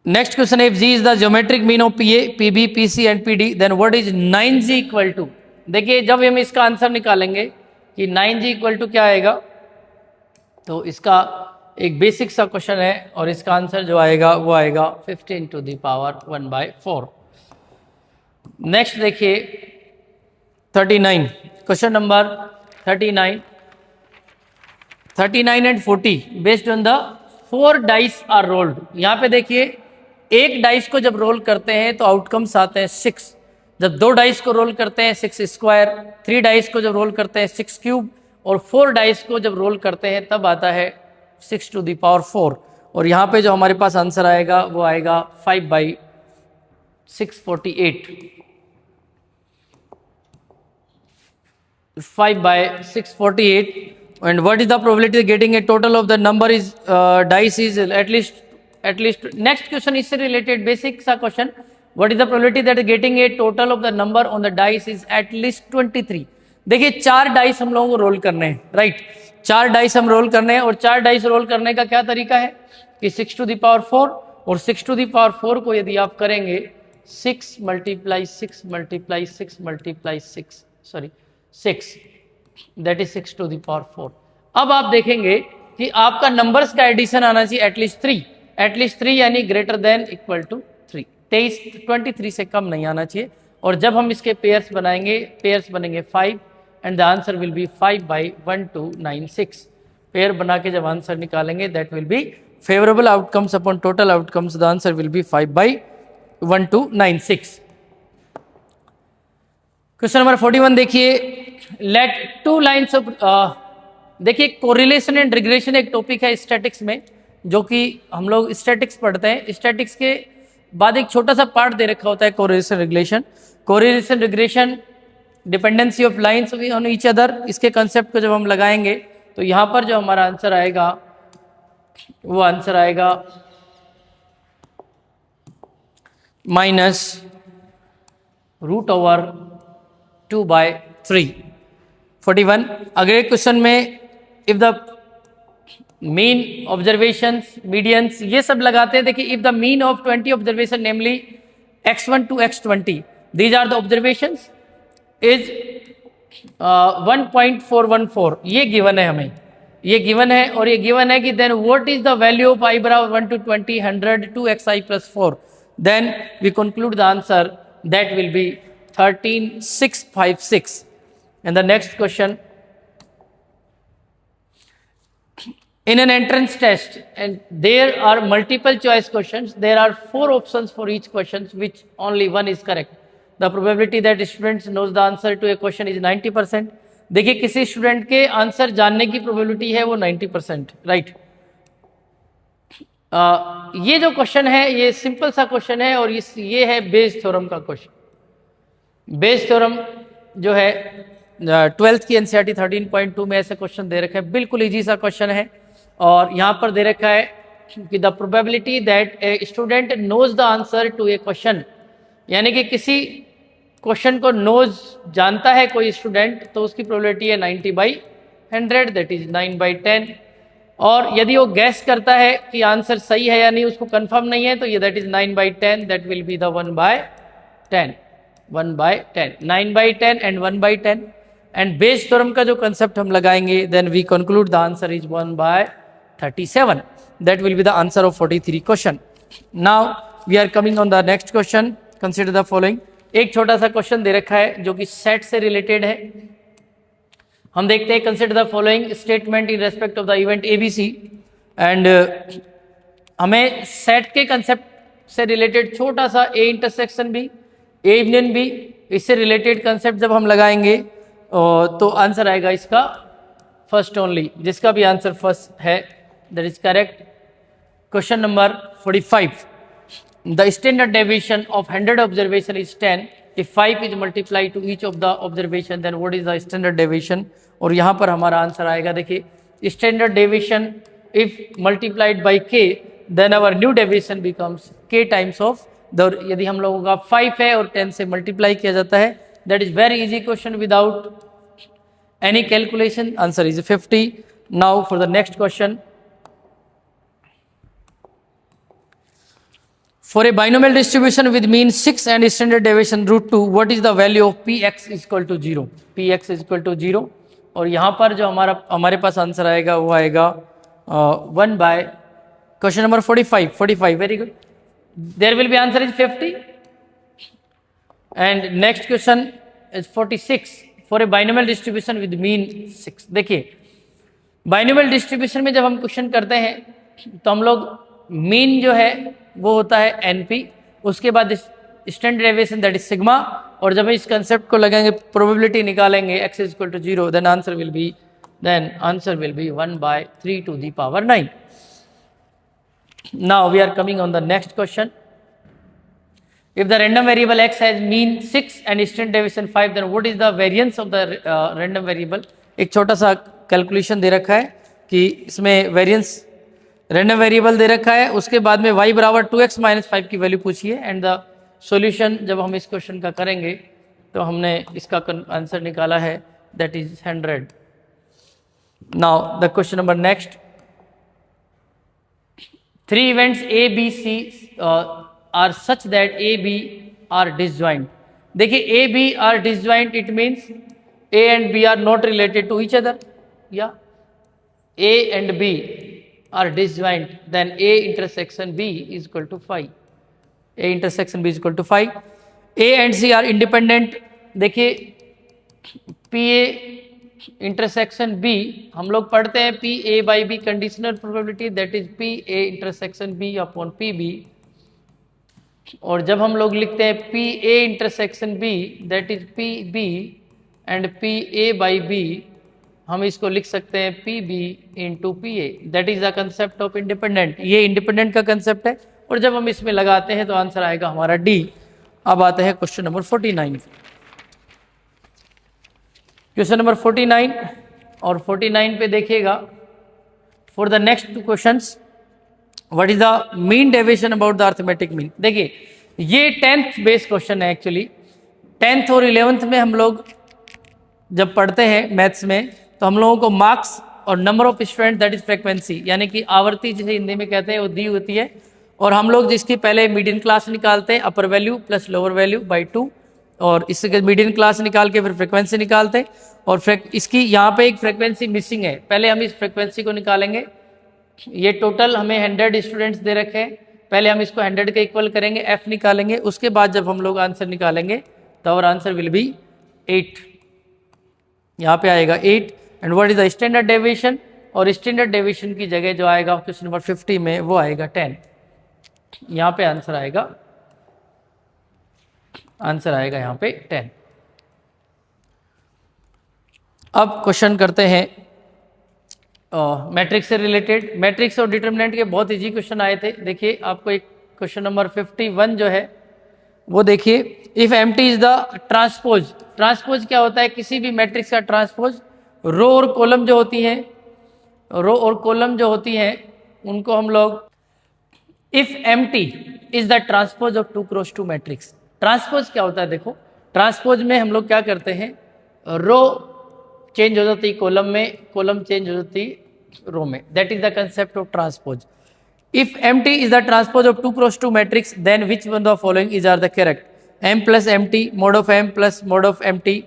Next question, if G is the geometric mean of PA, PB, PC and PD, then what is 9G equal to. देखिए जब हम इसका आंसर निकालेंगे कि 9G इक्वल टू क्या आएगा, तो इसका एक बेसिक सा क्वेश्चन है और इसका आंसर जो आएगा वो आएगा 15⁴ नेक्स्ट देखिए 39, question number 39 and 40 based on the 4 dice are rolled. यहाँ पे देखिए एक डाइस को जब रोल करते हैं तो आउटकम्स आते हैं 6, जब 2 डाइस को रोल करते हैं 6 स्क्वायर, 3 डाइस को जब रोल करते हैं 6 क्यूब और 4 डाइस को जब रोल करते हैं तब आता है 6⁴। और यहाँ पे जो हमारे पास आंसर आएगा वो आएगा 5/648 and what is the probability of getting a total of the number is dice is at least next question is related basic सा question, what is the probability that getting a total of the number on the dice is at least 23। देखिए 4 dice हम लोगों को role करने हैं, right 4 dice हम role करने हैं और 4 डाइस रोल करने का क्या तरीका है कि 6⁴ और 6⁴ को यदि आप करेंगे 6 दैट इज 6⁴। अब आप देखेंगे कि आपका नंबर्स का एडिशन आना चाहिए एटलीस्ट 3 यानी ग्रेटर देन इक्वल टू 3, 23 से कम नहीं आना चाहिए। और जब हम इसके पेयर्स बनाएंगे, पेयर्स बनेंगे 5 and the answer will B 5/1296। Pair बना के जब आंसर निकालेंगे that will B favourable outcomes upon total outcomes, the answer will B 5/1296। Question number 41 देखिए, लेट 2 लाइन्स ऑफ देखिए कोरिलेशन एंड रिग्रेशन एक टॉपिक है स्टैटिक्स में जो कि हम लोग स्टैटिक्स पढ़ते हैं। स्टैटिक्स के बाद एक छोटा सा पार्ट दे रखा होता है correlation regression. Correlation regression, dependency of lines on each other, इसके कंसेप्ट को जब हम लगाएंगे तो यहाँ पर जो हमारा आंसर आएगा वो आंसर आएगा -√2/3 41। अगले क्वेश्चन में if the mean observations, medians, ये सब लगाते हैं। देखिए, if the mean of 20 observation namely x1 to x20 these are the observations is 1.414, ये गिवन है हमें, ये गिवन है। और ये गिवन है कि then what is the value of i बराबर 1 to 20 100 2xi + 4, then we conclude the answer that will be 13656। And the next question, in an entrance test and there are multiple choice questions, there are 4 options for each question which only one is correct. The probability that students knows the answer to a question is 90%. देखिए, किसी student के answer जानने की probability है वो 90%, right. ये जो question है ये सिंपल सा क्वेश्चन है और ये है बेस थ्योरम का क्वेश्चन। बेस थ्योरम जो है 12th की एनसीईआरटी 13.2 में ऐसे क्वेश्चन दे रखे हैं, बिल्कुल इजी सा क्वेश्चन है। और यहाँ पर दे रखा है कि the probability that a student knows the answer to a question, यानी कि किसी क्वेश्चन को नोज जानता है कोई स्टूडेंट तो उसकी प्रोबेबिलिटी है 90/100, दैट इज 9/10। और यदि वो गैस करता है कि आंसर सही है या नहीं, उसको कंफर्म नहीं है, तो ये that is 9/10, that will be the 1/10, 1/10, 9/10 and 1/10। And Bayes theorem का जो कंसेप्ट हम लगाएंगे, then we conclude the answer is 1/37, that will be the answer of 43 question. Now we are coming on the next question, consider the following. एक छोटा सा question दे रखा है जो कि सेट से रिलेटेड है। हम देखते हैं, consider the following statement in respect of the event ABC. And हमें सेट के कंसेप्ट से रिलेटेड छोटा सा A intersection B, A union B, इससे रिलेटेड कंसेप्ट जब हम लगाएंगे तो आंसर आएगा इसका फर्स्ट ओनली, जिसका भी आंसर फर्स्ट है, that is correct. Question number 45, the standard deviation of 100 observation is 10, if 5 is multiply to each of the observation, then what is the standard deviation. और यहाँ पर हमारा आंसर आएगा, देखिए, standard deviation if multiplied by k, then our new deviation becomes k times of the, यदि हम लोगों का 5 है और 10 से मल्टीप्लाई किया जाता है, that is very easy question without any calculation, answer is 50. Now for the next question, for a binomial distribution with mean 6 and standard deviation √2, what is the value of px is equal to 0? px is equal to 0। और यहाँ पर जो हमारे पास answer आएगा वो आएगा 1 by question number 45, very good, there will be answer is 50। And next question is 46, for a binomial distribution with mean 6। देखिए, binomial distribution में जब हम क्वेश्चन करते हैं तो हम लोग मीन जो है वो होता है एनपी, उसके बाद standard deviation that is sigma, और जब इस कंसेप्ट को लगाएंगे, प्रोबेबिलिटी निकालेंगे x is equal to 0, then answer will be 1/3 to the power 9। Now we are coming on the next question. If the random variable x has mean 6 and standard deviation 5, then what is the variance of the random variable? एक छोटा सा calculation दे रखा है कि इसमें variance random variable दे रखा है, उसके बाद में y बराबर 2x - 5 की वैल्यू पूछिए। एंड द सॉल्यूशन जब हम इस क्वेश्चन का करेंगे तो हमने इसका आंसर निकाला है, that is 100। Now the question number next, 3 events A, B, C are such that A, B are disjoint। देखिए, A, B are disjoint, it means A and B are not related to each other, yeah, A and B are disjoint, then A intersection B is equal to 5, A intersection B is equal to 5। A and C are independent। देखिए, PA intersection B हम लोग पढ़ते हैं PA by B conditional probability, that is PA intersection B upon PB। और जब हम लोग लिखते हैं PA intersection B, that is PB and PA by B, हम इसको लिख सकते हैं PB into PA, that is the concept of independent. ये इंडिपेंडेंट का कंसेप्ट है। और जब हम इसमें लगाते हैं तो आंसर आएगा हमारा डी। अब आते हैं क्वेश्चन नंबर 49। क्वेश्चन नंबर 49 और 49 पे देखिएगा, for the next two questions what is the mean deviation about the arithmetic mean. देखिए ये 10th बेस क्वेश्चन है एक्चुअली। 10th और 11th में हम लोग जब पढ़ते हैं मैथ्स में तो हम लोगों को मार्क्स और number of student that is frequency यानी कि आवर्ती जिसे हिंदी में कहते हैं वो दी होती है, और हम लोग जिसकी पहले मीडियन क्लास निकालते हैं अपर value plus lower value by 2, और इसके मीडियन क्लास निकाल के फिर फ्रिक्वेंसी निकालते हैं। और इसकी यहाँ पे एक फ्रिक्वेंसी मिसिंग है, पहले हम इस फ्रिक्वेंसी को निकालेंगे। ये टोटल हमें 100 स्टूडेंट्स दे रखे हैं, पहले हम इसको 100 के इक्वल करेंगे, एफ निकालेंगे, उसके बाद जब हम लोग आंसर निकालेंगे तो और आंसर विल बी 8। यहाँ पे आएगा 8। And what is the standard deviation, और स्टैंडर्ड डेविएशन की जगह जो आएगा क्वेश्चन नंबर 50 में वो आएगा 10। यहाँ पे आंसर आएगा यहाँ पे 10। अब क्वेश्चन करते हैं मैट्रिक्स से रिलेटेड। मैट्रिक्स और डिटर्मिनेंट के बहुत इजी क्वेश्चन आए थे। देखिए आपको एक क्वेश्चन नंबर 51 जो है वो देखिए, if empty is the transpose. Transpose क्या होता है, किसी भी मैट्रिक्स का ट्रांसपोज। रो और कॉलम जो होती हैं उनको हम लोग if empty is the transpose of 2x2 matrix. Transpose क्या होता है, देखो ट्रांसपोज में हम लोग क्या करते हैं, रो चेंज हो जाती है कॉलम में, कॉलम चेंज हो जाती है रो में, that is the concept of transpose. If empty is the transpose of 2x2 matrix then which one of following is are the correct. m plus empty mode of m plus mode of empty.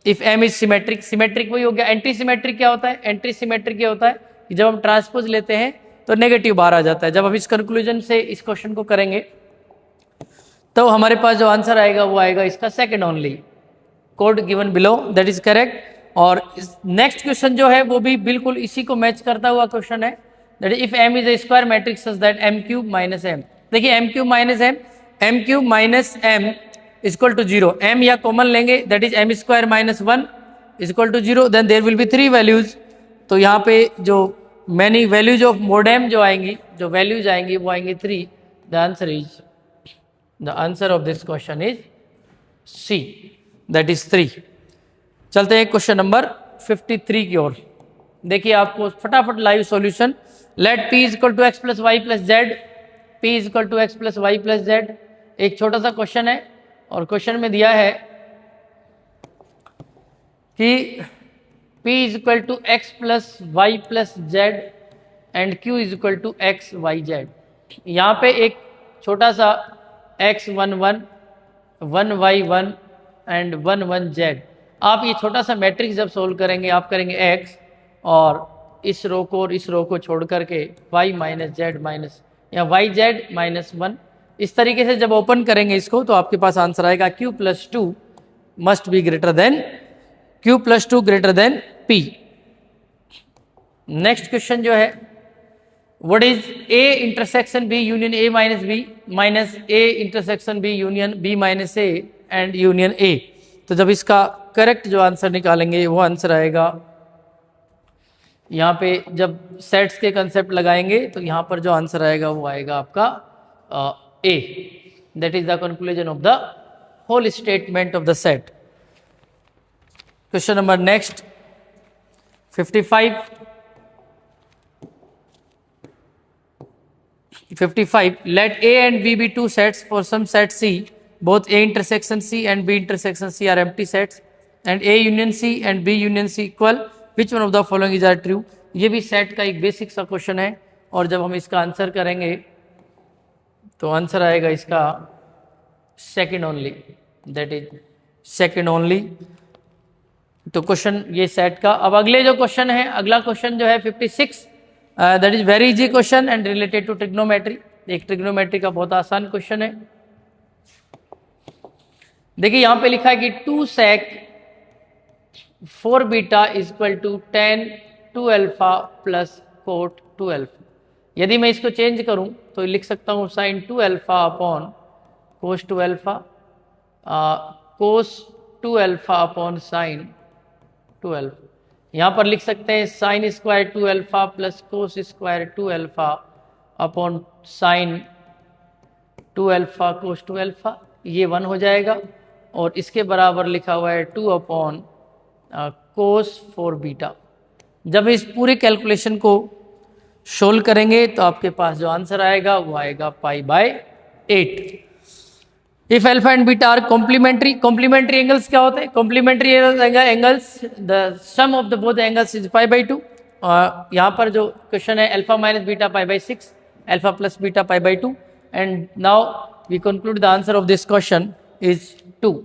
If m is symmetric, symmetric वही हो गया। Anti symmetric क्या होता है, anti symmetric क्या होता है कि जब हम ट्रांसपोज लेते हैं तो नेगेटिव बाहर आ जाता है। जब हम इस कंक्लूजन से इस क्वेश्चन को करेंगे तो हमारे पास जो आंसर आएगा वो आएगा इसका second only, code given below, that is correct. और नेक्स्ट क्वेश्चन जो है वो भी बिल्कुल इसी को मैच करता हुआ क्वेश्चन है, that is if m is a square matrix such that m³ minus m। देखिए m³ minus m, m³ minus m is equal to 0। m या कॉमन लेंगे, that is m square minus 1 is equal to 0, then there will be 3 values. तो यहाँ पे जो many values of modem जो आएंगी, जो वैल्यूज आएंगी वो आएंगी 3। The answer of this question is C, that is 3। चलते हैं क्वेश्चन नंबर 53 की ओर। देखिए आपको फटाफट live solution. Let p is equal to X plus Y plus Z, p is equal to X plus Y plus Z. एक छोटा सा question है और क्वेश्चन में दिया है कि p is equal to X plus Y plus Z and q is equal to X Y Z. यहाँ पे एक छोटा सा x11 1y1 एंड 11z। आप ये छोटा सा मैट्रिक्स जब सोल्व करेंगे आप करेंगे x और इस रो को और इस रो को छोड़ करके y माइनस जेड माइनस या वाई जेड माइनस 1, इस तरीके से जब ओपन करेंगे इसको तो आपके पास आंसर आएगा q+2 must be greater than q+2 greater than p। Next question जो है, what is a intersection b union a minus b minus a intersection b union b minus a and union a। तो जब इसका correct जो answer निकालेंगे वो answer आएगा यहाँ पे, जब सेट्स के कंसेप्ट लगाएंगे तो यहाँ पर जो आंसर आएगा वो आएगा आपका a, that is the conclusion of the whole statement of the set. Question number next 55। 55 let a and b be two sets for some set c, both a intersection c and b intersection c are empty sets and a union c and b union c equal, which one of the following is are true। ये भी set का एक basic सा question है और जब हम इसका आंसर करेंगे तो आंसर आएगा इसका second only, that is second only. तो क्वेश्चन ये सेट का। अब अगले जो क्वेश्चन है, अगला क्वेश्चन जो है 56, that is very easy question and related to trigonometry. एक ट्रिग्नोमेट्री का बहुत आसान क्वेश्चन है। देखिए यहां पे लिखा है कि 2 sec 4 beta is equal to tan 2 alpha plus cot 2 alpha. यदि मैं इसको चेंज करूं तो लिख सकता हूं sin 2 alpha upon cos 2 alpha, cos 2 alpha upon sin 2 alpha. यहाँ पर लिख सकते हैं sine square 2 alpha plus cos square 2 alpha upon sine 2 alpha cos 2 alpha, ये 1 हो जाएगा, और इसके बराबर लिखा हुआ है 2 अपॉन कोस 4 बीटा। जब इस पूरे कैलकुलेशन को सोल्व करेंगे तो आपके पास जो आंसर आएगा वो आएगा π/8। If alpha and beta are complementary, complementary angles क्या होते हैं? Complementary angles, the sum of the both angles is π/2। यहाँ पर जो क्वेश्चन है alpha minus beta π/6, alpha plus beta π/2, and now we conclude the answer of this question is 2।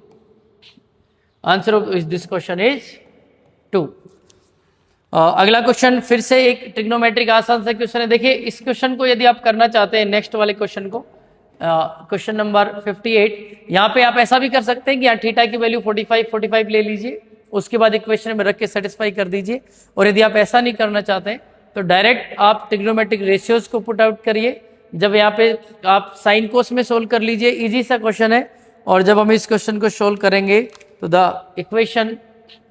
Answer of this question is 2। अगला question फिर से एक trigonometric आसान सा क्वेश्चन है। देखिए इस क्वेश्चन को यदि आप करना चाहते हैं, नेक्स्ट वाले क्वेश्चन को, क्वेश्चन नंबर 58, यहाँ पे आप ऐसा भी कर सकते हैं कि यहाँ थीटा की वैल्यू 45 ले लीजिए, उसके बाद इक्वेशन में रख के सेटिस्फाई कर दीजिए। और यदि आप ऐसा नहीं करना चाहते हैं तो डायरेक्ट आप ट्रिग्नोमेट्रिक रेशियोज को पुट आउट करिए। जब यहाँ पे आप साइन कोस में सोल्व कर लीजिए, इजी सा क्वेश्चन है। और जब हम इस क्वेश्चन को सोल्व करेंगे तो the equation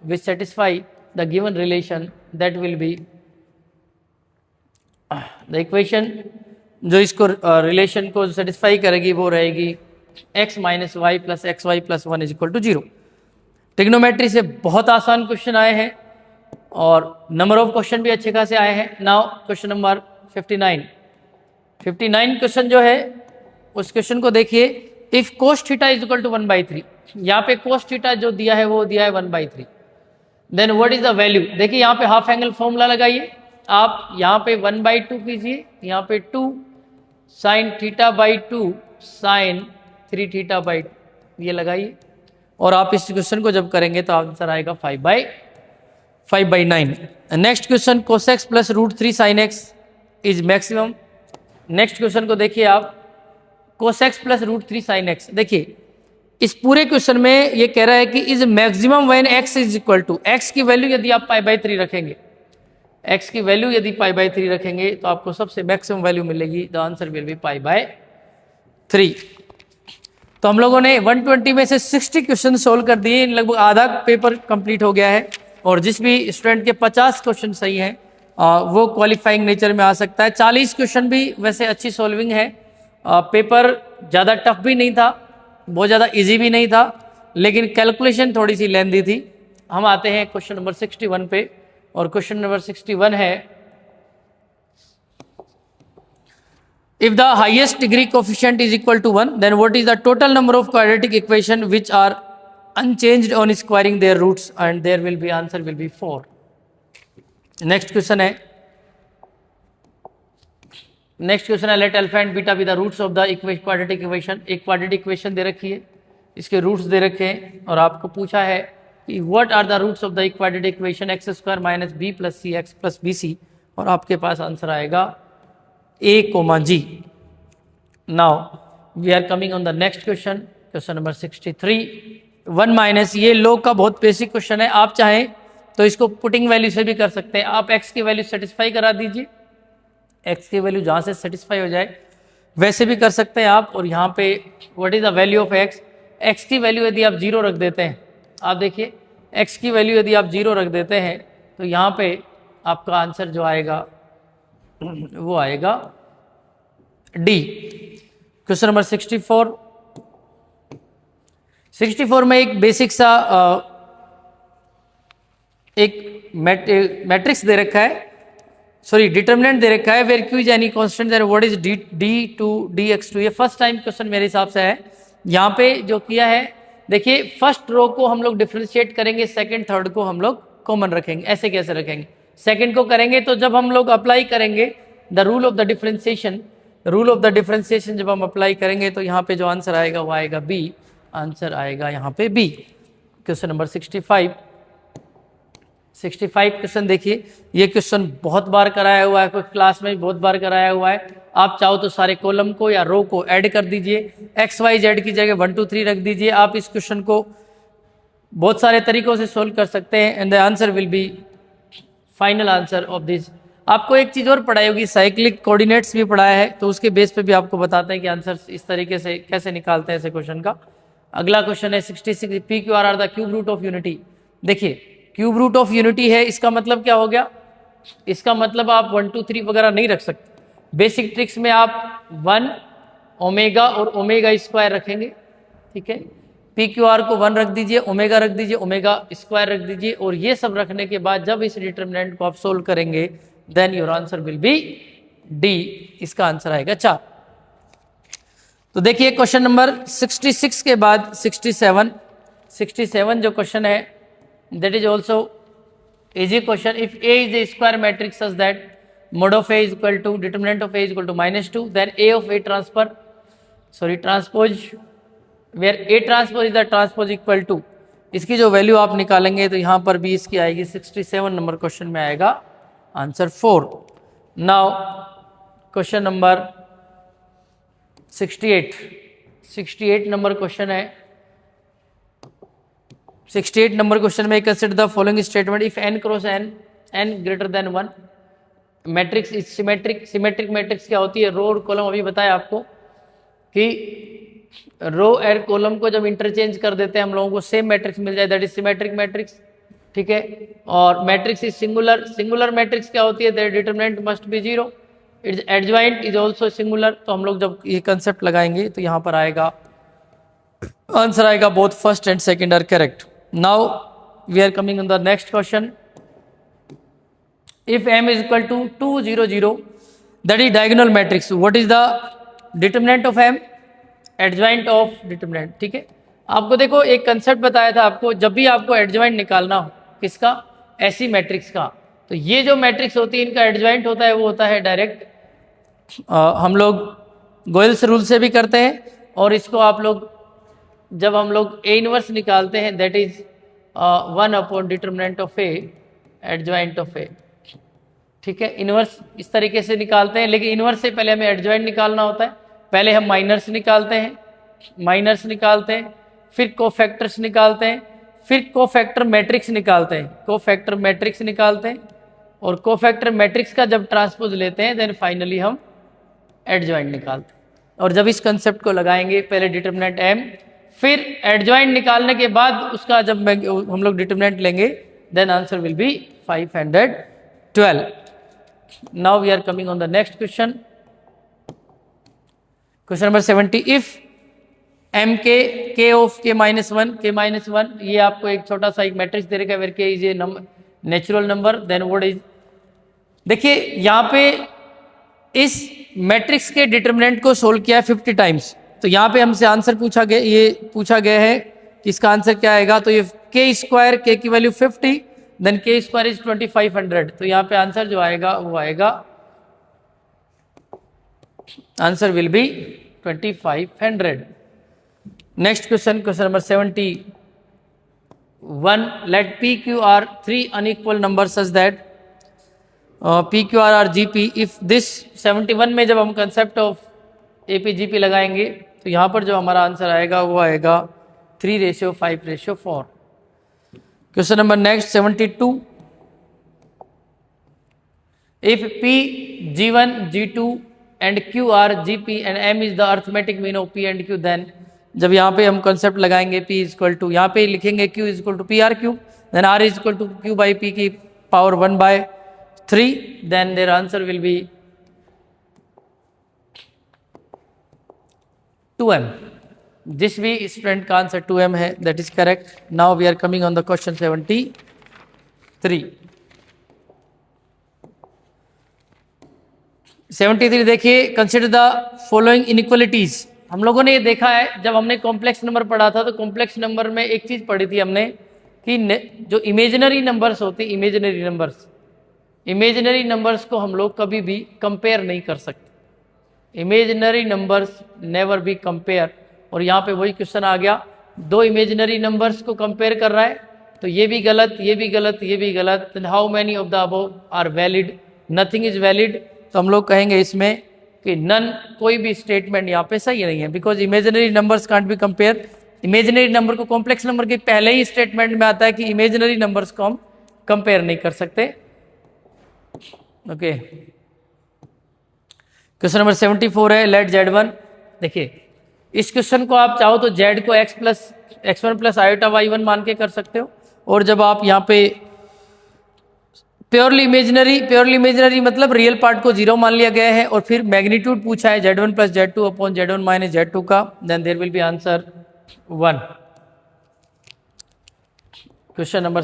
which satisfy the given relation that will be the equation जो इसको रिलेशन को सेटिस्फाई करेगी वो रहेगी x minus Y plus X Y plus 1 is equal to 0। Trigonometry से बहुत आसान क्वेश्चन आए हैं और नंबर ऑफ क्वेश्चन भी अच्छे खासे आए हैं। नाउ क्वेश्चन नंबर 59 क्वेश्चन जो है उस क्वेश्चन को देखिए। If cos theta is equal to 1/3, यहाँ पे कोस थीटा जो दिया है वो दिया है 1/3, then what is the value? देखिए यहाँ पे हाफ एंगल फॉर्मूला लगाइए, आप यहाँ पे 1/2 कीजिए, यहाँ पे 2 साइन θ/2 साइन 3 θ/2 ये लगाइए, और आप इस क्वेश्चन को जब करेंगे तो आंसर आएगा 5/9। Next question cosec x plus √3 sine x is maximum. Next question को देखिए आप, कोसेक्स प्लस √3 साइन एक्स। देखिए इस पूरे क्वेश्चन में ये कह रहा है कि is maximum when x is equal to, x की वैल्यू यदि आप π/3 रखेंगे, x की वैल्यू यदि π/3 रखेंगे तो आपको सबसे मैक्सिमम वैल्यू मिलेगी। The answer will be π/3। तो हम लोगों ने 120 में से 60 क्वेश्चन सोल्व कर दिए, लगभग आधा पेपर कंप्लीट हो गया है। और जिस भी स्टूडेंट के 50 क्वेश्चन सही हैं वो क्वालिफाइंग नेचर में आ सकता है। 40 क्वेश्चन भी वैसे अच्छी सोल्विंग है। पेपर ज़्यादा टफ भी नहीं था, बहुत ज़्यादा इजी भी नहीं था, लेकिन कैलकुलेशन थोड़ी सी लेंदी थी। हम आते हैं क्वेश्चन नंबर 61 पे, और क्वेश्चन नंबर 61 है, if the highest degree coefficient is equal to 1 then what is the total number of quadratic equation which are unchanged on squaring their roots, and there will be answer will be 4। Next question है, let alpha and beta be the roots of the quadratic equation. एक quadratic equation दे रखी है, इसके roots दे रखे हैं, और आपको पूछा है कि what are the roots of the quadratic equation x² minus b plus C X plus B C, और आपके पास आंसर आएगा a, g। Now we are coming on the next question, question number 63। 1 minus, ये लोग का बहुत basic question है। आप चाहें तो इसको पुटिंग वैल्यू से भी कर सकते हैं। आप x की वैल्यू सेटिस्फाई करा दीजिए, x की वैल्यू जहाँ से सेटिस्फाई हो जाए वैसे भी कर सकते हैं आप। और यहाँ पे what is the value of x की वैल्यू यदि आप 0 रख देते हैं, आप देखिए x की वैल्यू यदि आप 0 रख देते हैं तो यहाँ पे आपका आंसर जो आएगा वो आएगा D। क्वेश्चन नंबर 64 में एक बेसिक सा एक मैट्रिक्स दे रखा है, सॉरी डिटर्मिनेंट दे रखा है, where q is any constant then what is d2 dx2। ये फर्स्ट टाइम क्वेश्चन मेरे हिसाब से है। यहाँ पे जो किया है, देखिए फर्स्ट रो को हम लोग डिफ्रेंशिएट करेंगे, सेकंड थर्ड को हम लोग कॉमन रखेंगे। ऐसे कैसे रखेंगे? सेकंड को करेंगे तो जब हम लोग अप्लाई करेंगे the rule of the differentiation, जब हम अप्लाई करेंगे तो यहाँ पे जो आंसर आएगा वो आएगा B। आंसर आएगा यहाँ पे B। क्वेश्चन नंबर 65 क्वेश्चन देखिए, ये क्वेश्चन बहुत बार कराया हुआ है, कोई क्लास में बहुत बार कराया हुआ है। आप चाहो तो सारे कॉलम को या रो को ऐड कर दीजिए, एक्स वाई जेड की जगह 1 2 3 रख दीजिए। आप इस क्वेश्चन को बहुत सारे तरीकों से सोल्व कर सकते हैं, and the answer will B final answer of this. आपको एक चीज़ और पढ़ाई होगी, साइक्लिक कोऑर्डिनेट्स भी पढ़ाया है, तो उसके बेस पे भी आपको बताते हैं कि आंसर इस तरीके से कैसे निकालते हैं ऐसे क्वेश्चन का। अगला क्वेश्चन है 66, P Q R the cube root of unity. देखिए क्यूब रूट ऑफ यूनिटी है, इसका मतलब क्या हो गया? इसका मतलब आप 1 2 3 वगैरह नहीं रख सकते। बेसिक ट्रिक्स में आप 1 ओमेगा और ओमेगा स्क्वायर रखेंगे, ठीक है। पी क्यू आर को 1 रख दीजिए, ओमेगा रख दीजिए, ओमेगा स्क्वायर रख दीजिए, और ये सब रखने के बाद जब इस डिटरमिनेंट को आप सोल्व करेंगे then your answer will be D, इसका आंसर आएगा 4। तो देखिए क्वेश्चन नंबर 66 के बाद 67 जो क्वेश्चन है that is also easy question. If A is a square matrix such that mod of A is equal to determinant of A is equal to -2, then A of A transpose where A transpose is the transpose equal to, इसकी जो value आप निकालेंगे तो यहाँ पर भी इसकी आएगी 67 नंबर क्वेश्चन में आएगा answer 4। Now question number 68 number question है। 68 नंबर क्वेश्चन में consider the following statement if n cross n greater than 1 matrix is symmetric. Symmetric matrix क्या होती है? रो और कॉलम अभी बताया आपको कि रो एंड कॉलम को जब इंटरचेंज कर देते हैं हम लोगों को सेम मैट्रिक्स मिल जाए, दैट इज सिमेट्रिक मैट्रिक्स, ठीक है। और matrix is singular. Singular matrix क्या होती है? That determinant must be 0। It's adjoint is also singular. तो हम लोग जब ये कंसेप्ट लगाएंगे तो यहाँ पर आएगा आंसर आएगा both first and second are correct. Now we are coming on the next question. If M is equal to 2 0 0, that is diagonal matrix. What is the determinant of M? Adjoint of determinant, ठीक है। आपको देखो एक concept बताया था आपको, जब भी आपको एडजॉइंट निकालना हो किसका, ऐसी मैट्रिक्स का, तो ये जो मैट्रिक्स होती है इनका एडजॉइंट होता है वो होता है डायरेक्ट हम लोग गोयल्स रूल से भी करते हैं, और इसको आप लोग जब हम लोग ए इनवर्स निकालते हैं that is 1 upon determinant of a adjoint of a, ठीक है। इनवर्स इस तरीके से निकालते हैं, लेकिन इनवर्स से पहले हमें एडजॉइंट निकालना होता है। पहले हम माइनर्स निकालते हैं, फिर कोफैक्टर्स निकालते हैं, फिर कोफैक्टर मैट्रिक्स निकालते हैं, और कोफैक्टर मैट्रिक्स का जब ट्रांसपोज लेते हैं देन फाइनली हम एडजॉइंट निकालते हैं। और जब इस कंसेप्ट को लगाएंगे, पहले डिटरमिनेंट m, फिर एडजॉइंट निकालने के बाद उसका जब हम लोग डिटरमिनेंट लेंगे then answer will be 512। Now we are coming on the next question. Question number 70. If m k of k minus 1, ये आपको एक छोटा सा एक मैट्रिक्स दे रखा है where k is a natural number, then what is, देखिए यहाँ पे इस मैट्रिक्स के डिटरमिनेंट को सोल्व किया है 50 टाइम्स। तो यहाँ पे हमसे आंसर पूछा गया है कि इसका आंसर क्या आएगा। तो ये k स्क्वायर, k की value 50, then k square is 2500। तो यहाँ पे आंसर जो आएगा वो आएगा, answer will be 2500। Next question, question number 71। Let P Q R 3 unequal number such that P Q R are G P if this 71 में जब हम concept of A P G P लगाएंगे तो यहाँ पर जो हमारा आंसर आएगा वो आएगा 3:5:4। Question number next 72. If P G1 G2 and Q are GP and M is the arithmetic mean of P and Q, then जब यहाँ पे हम कंसेप्ट लगाएंगे P इज इक्वल टू, यहाँ पे लिखेंगे Q is equal to P R Q, then R is equal to Q by P की power 1/3, then there answer will be 2m। जिस भी स्टूडेंट का आंसर 2m है that is correct. Now we are coming on the question 73। 73 देखिए, consider the following inequalities. हम लोगों ने ये देखा है जब हमने कॉम्प्लेक्स नंबर पढ़ा था, तो कॉम्प्लेक्स नंबर में एक चीज पढ़ी थी हमने कि जो इमेजिनरी नंबर्स होती, इमेजिनरी नंबर्स को हम लोग कभी भी कंपेयर नहीं कर सकते। Imaginary numbers never be compare. और यहाँ पे वही क्वेश्चन आ गया, दो इमेजिनरी नंबर्स को कंपेयर कर रहा है, तो ये भी गलत, ये भी गलत, ये भी गलत। How many of the above are valid? Nothing is valid. तो हम लोग कहेंगे इसमें कि नन, कोई भी स्टेटमेंट यहाँ पे सही नहीं है, because imaginary numbers can't be compare. Imaginary number को कॉम्प्लेक्स नंबर के पहले ही स्टेटमेंट में आता है कि इमेजिनरी नंबर्स को हम कंपेयर नहीं कर सकते। ओके, क्वेश्चन नंबर 74 है, लेट Z1। देखिए इस क्वेश्चन को आप चाहो तो Z को x1 प्लस आयोटा y1 मान के कर सकते हो, और जब आप यहाँ पे प्योरली इमेजिनरी मतलब रियल पार्ट को 0 मान लिया गया है, और फिर मैग्नीट्यूड पूछा है Z1 plus Z2 upon Z1 minus Z2 का, then there will be answer 1। Question number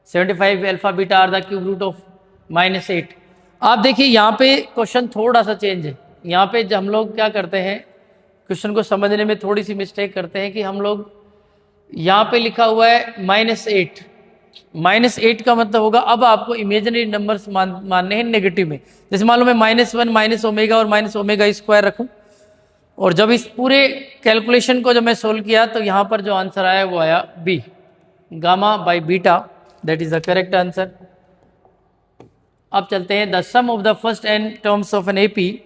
75 alpha beta are the cube root of -8। आप देखिए यहाँ पे क्वेश्चन थोड़ा सा चेंज है। यहाँ पे हम लोग क्या करते हैं, क्वेश्चन को समझने में थोड़ी सी मिस्टेक करते हैं कि हम लोग यहाँ पे लिखा हुआ है -8, -8 का मतलब होगा अब आपको इमेजिनरी नंबर्स मानने हैं नेगेटिव में। जैसे मान लो मैं -1 माइनस ओमेगा और माइनस ओमेगा स्क्वायर रखूँ, और जब इस पूरे कैलकुलेशन को जब मैं सोल्व किया तो यहाँ पर जो आंसर आया वो आया B, gamma by beta, that is the correct answer. अब चलते हैं, the sum of the first n terms of an AP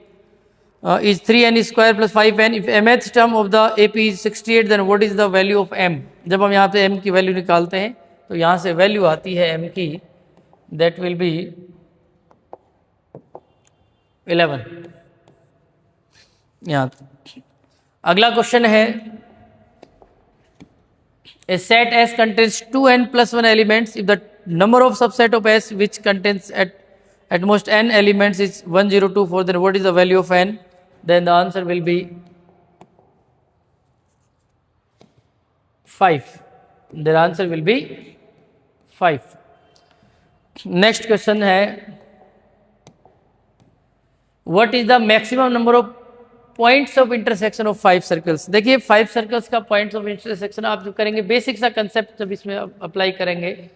is 3n square plus 5n. If mth term of the AP is 68, then what is the value of m? जब हम यहाँ पे m की value निकालते हैं तो यहाँ से वैल्यू आती है m की, that will be 11। यहाँ अगला क्वेश्चन है, a set S contains 2n plus 1 elements. If the number of subset of S which contains at most n elements is 1, 0, 2, 4, then what is the value of n? Then the answer will be 5. The answer will be 5. Next question है, what is the maximum number of points of intersection of 5 circles? देखिए 5 circles का points of intersection आप जो करेंगे, basic सा concept जब इसमें apply करेंगे,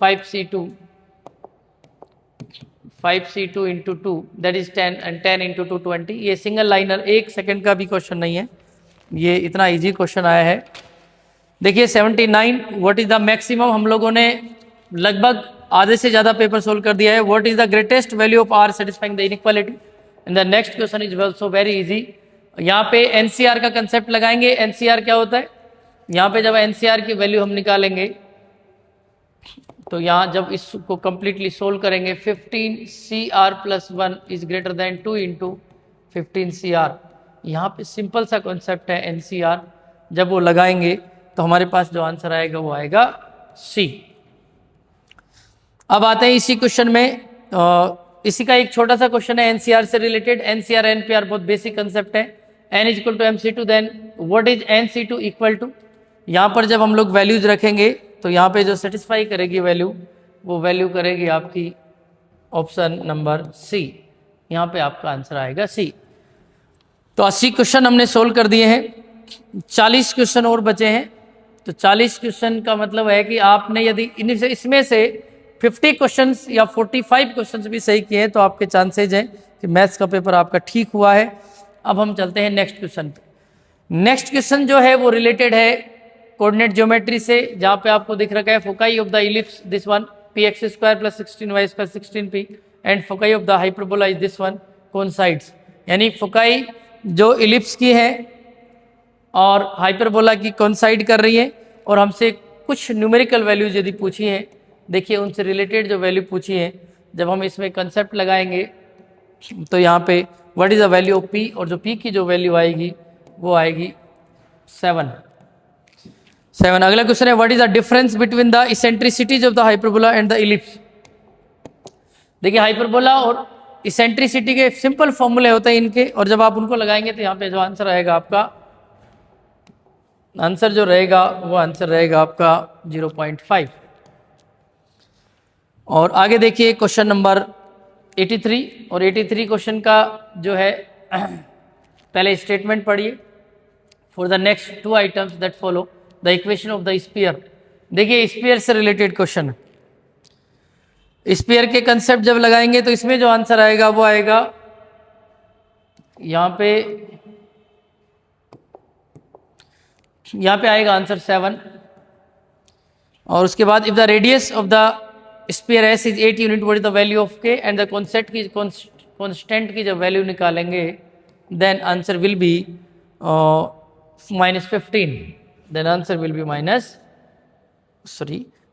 5c2 into 2 that is 10 and 10 into 2 20। ये सिंगल लाइनर 1 सेकंड का भी क्वेश्चन नहीं है, ये इतना इजी क्वेश्चन आया है। देखिए 79, व्हाट इज द मैक्सिमम, हम लोगों ने लगभग आधे से ज़्यादा पेपर सोल्व कर दिया है। What is the greatest value of R satisfying the inequality? And the next question is also very easy. यहाँ पे एनसीआर का कंसेप्ट लगाएंगे। एनसीआर क्या होता है? यहाँ पे जब एनसीआर की वैल्यू हम निकालेंगे तो यहाँ जब इसको कंप्लीटली सोल्व करेंगे, 15CR + 1 is greater then 2 into 15CR। यहाँ पे सिंपल सा कॉन्सेप्ट है एनसीआर, जब वो लगाएंगे तो हमारे पास जो आंसर आएगा वो आएगा सी। अब आते हैं इसी क्वेश्चन में, इसी का एक छोटा सा क्वेश्चन है एनसीआर से रिलेटेड। एनसीआर एनपीआर बहुत बेसिक कंसेप्ट है। n is equal to MC2, then what is NC2 equal to? यहाँ पर जब हम लोग वैल्यूज रखेंगे तो यहाँ पे जो सेटिस्फाई करेगी वैल्यू, वो वैल्यू करेगी आपकी ऑप्शन नंबर सी। यहाँ पे आपका आंसर आएगा सी। तो 80 क्वेश्चन हमने सोल्व कर दिए हैं, 40 क्वेश्चन और बचे हैं। तो 40 क्वेश्चन का मतलब है कि आपने यदि इसमें से 50 क्वेश्चंस या 45 क्वेश्चंस भी सही किए हैं तो आपके चांसेज हैं कि मैथ्स का पेपर आपका ठीक हुआ है। अब हम चलते हैं नेक्स्ट क्वेश्चन पे। नेक्स्ट क्वेश्चन जो है वो रिलेटेड है कोऑर्डिनेट ज्योमेट्री से, जहाँ पे आपको दिख रखा है foci of the ellipse this one px² + 16y² 16p and foci of the hyperbola is this one coincides. यानी फोकाई जो इलिप्स की है और हाइपरबोला की कोइंसाइड कर रही है, और हमसे कुछ न्यूमेरिकल वैल्यूज यदि पूछी है, देखिए उनसे रिलेटेड जो वैल्यू पूछी है, जब हम इसमें कंसेप्ट लगाएंगे तो यहाँ पे what is the value of p, और जो p की जो वैल्यू आएगी वो आएगी 7। अगला क्वेश्चन है, what is the difference between the eccentricities of the hyperbola and the ellipse? देखिए हाइपरबोला और इसेंट्रिसिटी के सिंपल फॉर्मूले होते हैं इनके, और जब आप उनको लगाएंगे तो यहाँ पे जो आंसर आएगा आपका, आंसर जो रहेगा वो आंसर रहेगा आपका 0.5। और आगे देखिए क्वेश्चन नंबर 83, और 83 क्वेश्चन का जो है पहले स्टेटमेंट पढ़िए। For the next 2 items that follow the equation of the sphere. देखिए स्फीयर से रिलेटेड क्वेश्चन है। स्फीयर के कंसेप्ट जब लगाएंगे तो इसमें जो आंसर आएगा वो आएगा यहाँ पे आएगा आंसर 7। और उसके बाद if the radius of the sphere S is 8 unit, what is the value of K? And the constant की जब वैल्यू निकालेंगे then answer will be -15। Then answer will be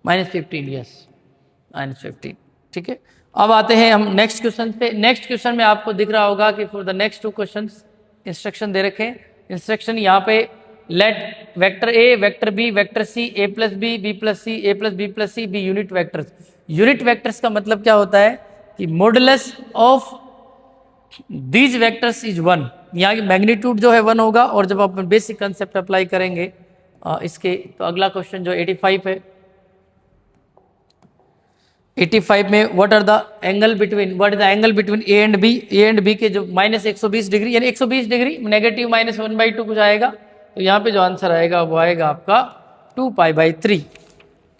-15, yes -15। ठीक है, अब आते हैं हम नेक्स्ट क्वेश्चन पे। नेक्स्ट क्वेश्चन में आपको दिख रहा होगा कि for the next 2 questions instruction दे रखे हैं। इंस्ट्रक्शन यहाँ पे let vector A, vector B, vector C, A + B, B + C, A + B + C be unit vectors. Unit vectors का मतलब क्या होता है कि modulus of these vectors is 1। यहाँ की मैग्नीट्यूड जो है 1 होगा, और जब आप बेसिक कंसेप्ट अप्लाई करेंगे इसके, तो अगला क्वेश्चन जो 85 है, 85 में what is the angle between A and B. A and B के जो -120 डिग्री, यानी 120 डिग्री नेगेटिव -1/2 कुछ आएगा, तो यहाँ पे जो आंसर आएगा वो आएगा आपका 2π/3,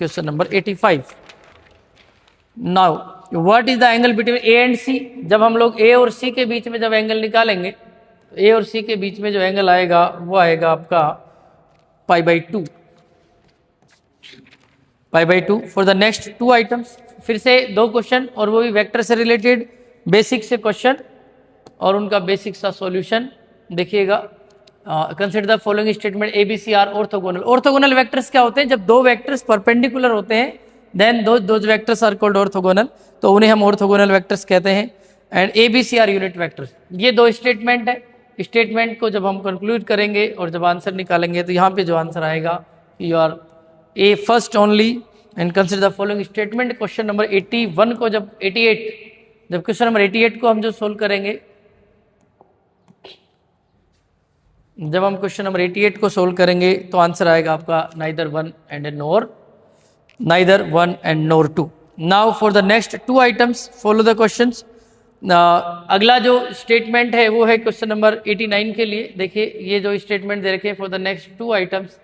question number 85। Now what is the angle between A and c. जब हम लोग ए और सी के बीच में जब एंगल निकालेंगे, तो ए और सी के बीच में जो एंगल आएगा वो आएगा आपका π/2 फॉर द नेक्स्ट 2 आइटम्स। फिर से 2 क्वेश्चन, और वो भी वेक्टर से रिलेटेड बेसिक से क्वेश्चन, और उनका बेसिक सा सॉल्यूशन देखिएगा। Consider the following statement A B C are orthogonal. Orthogonal vectors क्या होते हैं? जब 2 वेक्टर्स परपेंडिकुलर होते हैं, then those vectors are called orthogonal, तो उन्हें हम ऑर्थोगोनल वेक्टर्स कहते हैं। And A B C are unit vectors. ये 2 स्टेटमेंट है। स्टेटमेंट को जब हम कंक्लूड करेंगे और जब आंसर निकालेंगे, तो यहाँ पे जो आंसर आएगा, you are a first only and consider the following statement. Question number 81 को जब क्वेश्चन नंबर 88 को हम जो सोल्व करेंगे, जब हम क्वेश्चन नंबर 88 को सोल्व करेंगे, तो आंसर आएगा आपका neither 1 and NOR 2। Now for the next 2 items follow the questions. अगला जो स्टेटमेंट है वो है क्वेश्चन नंबर 89 के लिए। देखिए ये जो स्टेटमेंट दे रखे for the next 2 items,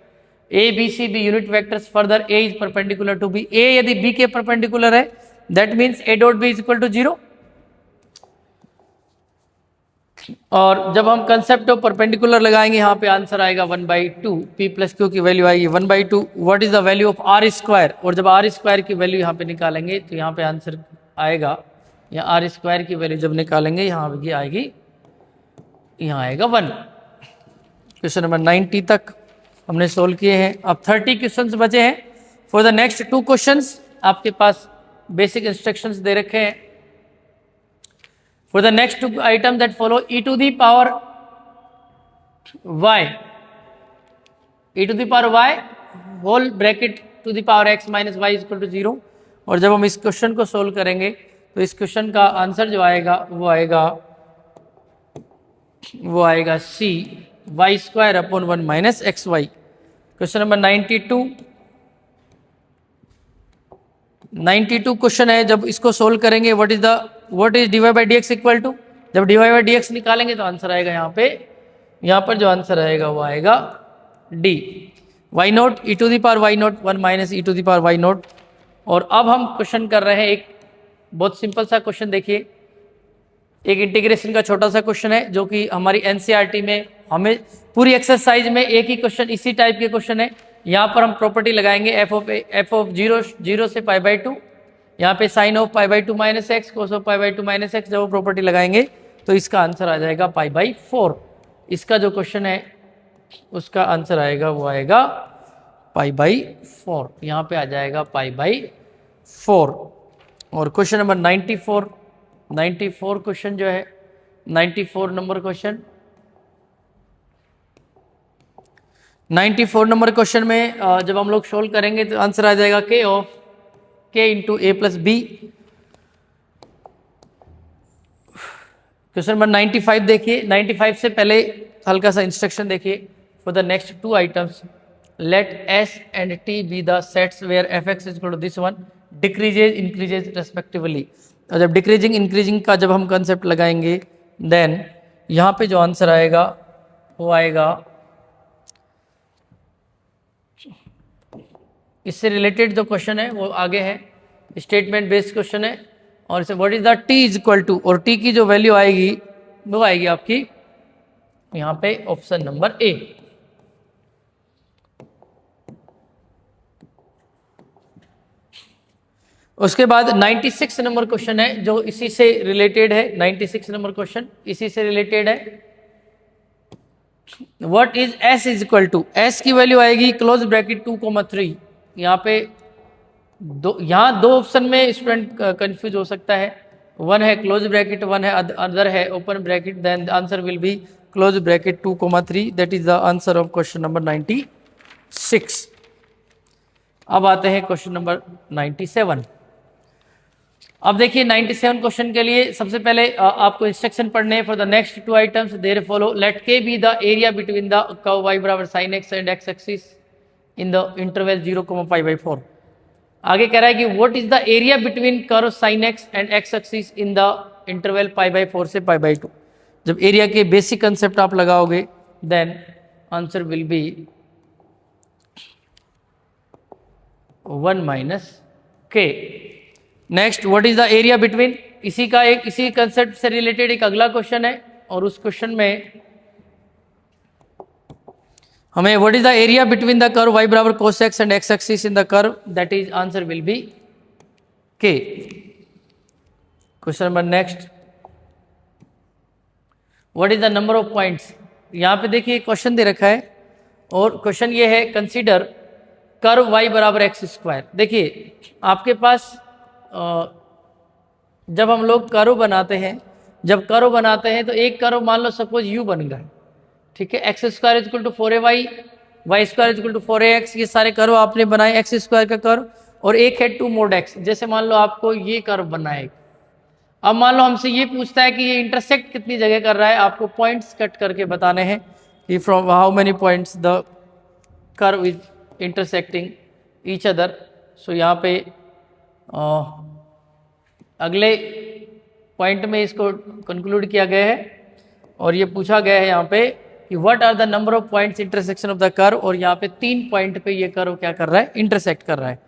A B C B unit vectors, further A is perpendicular to B. A यदि बी के परपेंडिकुलर है, that means A dot B is equal to 0। और जब हम कंसेप्ट ऑफ परपेंडिकुलर लगाएंगे, यहाँ पे आंसर आएगा 1/2, पी प्लस क्यू की वैल्यू आएगी 1/2। What is the value of R square. और जब आर स्क्वायर की वैल्यू यहाँ पे निकालेंगे, तो यहाँ पे आंसर आएगा, या आर स्क्वायर की वैल्यू जब निकालेंगे, यहाँ पे आएगी, यहाँ आएगा 1। क्वेश्चन नंबर 90 तक हमने सोल्व किए हैं। अब 30 क्वेश्चंस बचे हैं। फॉर द नेक्स्ट 2 क्वेश्चंस आपके पास बेसिक इंस्ट्रक्शंस दे रखे हैं। For the next 2 item that follow, e to the power y whole bracket to the power x minus y is equal to 0। और जब हम इस क्वेश्चन को सोल्व करेंगे, तो इस क्वेश्चन का आंसर जो आएगा वो आएगा c y² upon 1 minus xy। Question number 92 question है। जब इसको सोल्व करेंगे, what is dy by D X equal to. जब dy बाई डी एक्स निकालेंगे, तो आंसर आएगा यहाँ पर जो आंसर आएगा वो आएगा d y0 e to the power y0 1 minus e to the power y0। और अब हम क्वेश्चन कर रहे हैं एक बहुत सिंपल सा क्वेश्चन। देखिए, एक इंटीग्रेशन का छोटा सा क्वेश्चन है, जो कि हमारी एनसीईआरटी में हमें पूरी एक्सरसाइज में एक ही क्वेश्चन, इसी टाइप के क्वेश्चन है। यहाँ पर हम प्रॉपर्टी लगाएंगे f ऑफ 0 से π/2, यहाँ पे sine of π/2 minus x, cos of π/2 minus x. जब वो प्रॉपर्टी लगाएंगे, तो इसका आंसर आ जाएगा π/4। इसका जो क्वेश्चन है उसका आंसर आएगा वो आएगा π/4, यहाँ पे आ जाएगा π/4। और क्वेश्चन नंबर 94 क्वेश्चन जो है, 94 नंबर क्वेश्चन, 94 नंबर क्वेश्चन में जब हम लोग सोल्व करेंगे, तो आंसर आ जाएगा k into a plus B. Question number 95 देखिए। 95 से पहले हल्का सा इंस्ट्रक्शन देखिए। For the next 2 items, let s and t be the sets where fx is equal to this one, decreases increases respectively. और जब डिक्रीजिंग इंक्रीजिंग का जब हम कंसेप्ट लगाएंगे, देन यहाँ पे जो आंसर आएगा वो आएगा, इससे रिलेटेड जो क्वेश्चन है वो आगे है, स्टेटमेंट बेस्ड क्वेश्चन है। और इसे what is the t is equal to, और t की जो वैल्यू आएगी वो आएगी आपकी यहाँ पे ऑप्शन नंबर ए। उसके बाद 96 नंबर क्वेश्चन है, जो इसी से रिलेटेड है। 96 नंबर क्वेश्चन इसी से रिलेटेड है। What is s is equal to, s की वैल्यू आएगी क्लोज ब्रैकेट 2,3। यहाँ पे यहाँ 2 ऑप्शन में स्टूडेंट कंफ्यूज हो सकता है। वन है क्लोज ब्रैकेट, वन है अदर है open bracket, then answer will be close bracket 2,3। That is the answer of question number 96। अब आते हैं क्वेश्चन नंबर 97। अब देखिए 97 क्वेश्चन के लिए सबसे पहले आपको इंस्ट्रक्शन पढ़ने हैं for the next two items there follow let k be the area between the curve y बराबर sin x and x axis in the interval 0,π/4। आगे कह रहा है कि what is the area between curve sin x and x axis in the interval π/4 से π/2। जब area के basic concept आप लगाओगे then answer will be 1 minus k। Next what is the area between, इसी कंसेप्ट से रिलेटेड एक अगला question है और उस क्वेश्चन में हमें what is the area between the curve y बराबर cos x and x axis in the curve, that is answer will be k। Question number next, what is the number of points. यहाँ पे देखिए question दे रखा है और question ये है consider curve y बराबर एक्स स्क्वायर। देखिए आपके पास जब हम लोग कर्व बनाते हैं, तो एक कर्व मान लो सपोज u बन गया, ठीक है, X square equal to 4ay, Y square equal to 4ax, ये सारे कर्व आपने बनाए एक्स स्क्वायर का कर्व, और एक है 2 mod x। जैसे मान लो आपको ये कर्व बनना है, अब मान लो हमसे ये पूछता है कि ये इंटरसेक्ट कितनी जगह कर रहा है, आपको पॉइंट्स कट करके बताने हैं कि from how many points the curve is intersecting each other. So यहाँ पे अगले पॉइंट में इसको कंक्लूड किया गया है और ये पूछा गया है यहाँ पे कि what are the number of points intersection of the curve, और यहाँ पे 3 पॉइंट पे ये कर्व क्या कर रहा है, इंटरसेक्ट कर रहा है।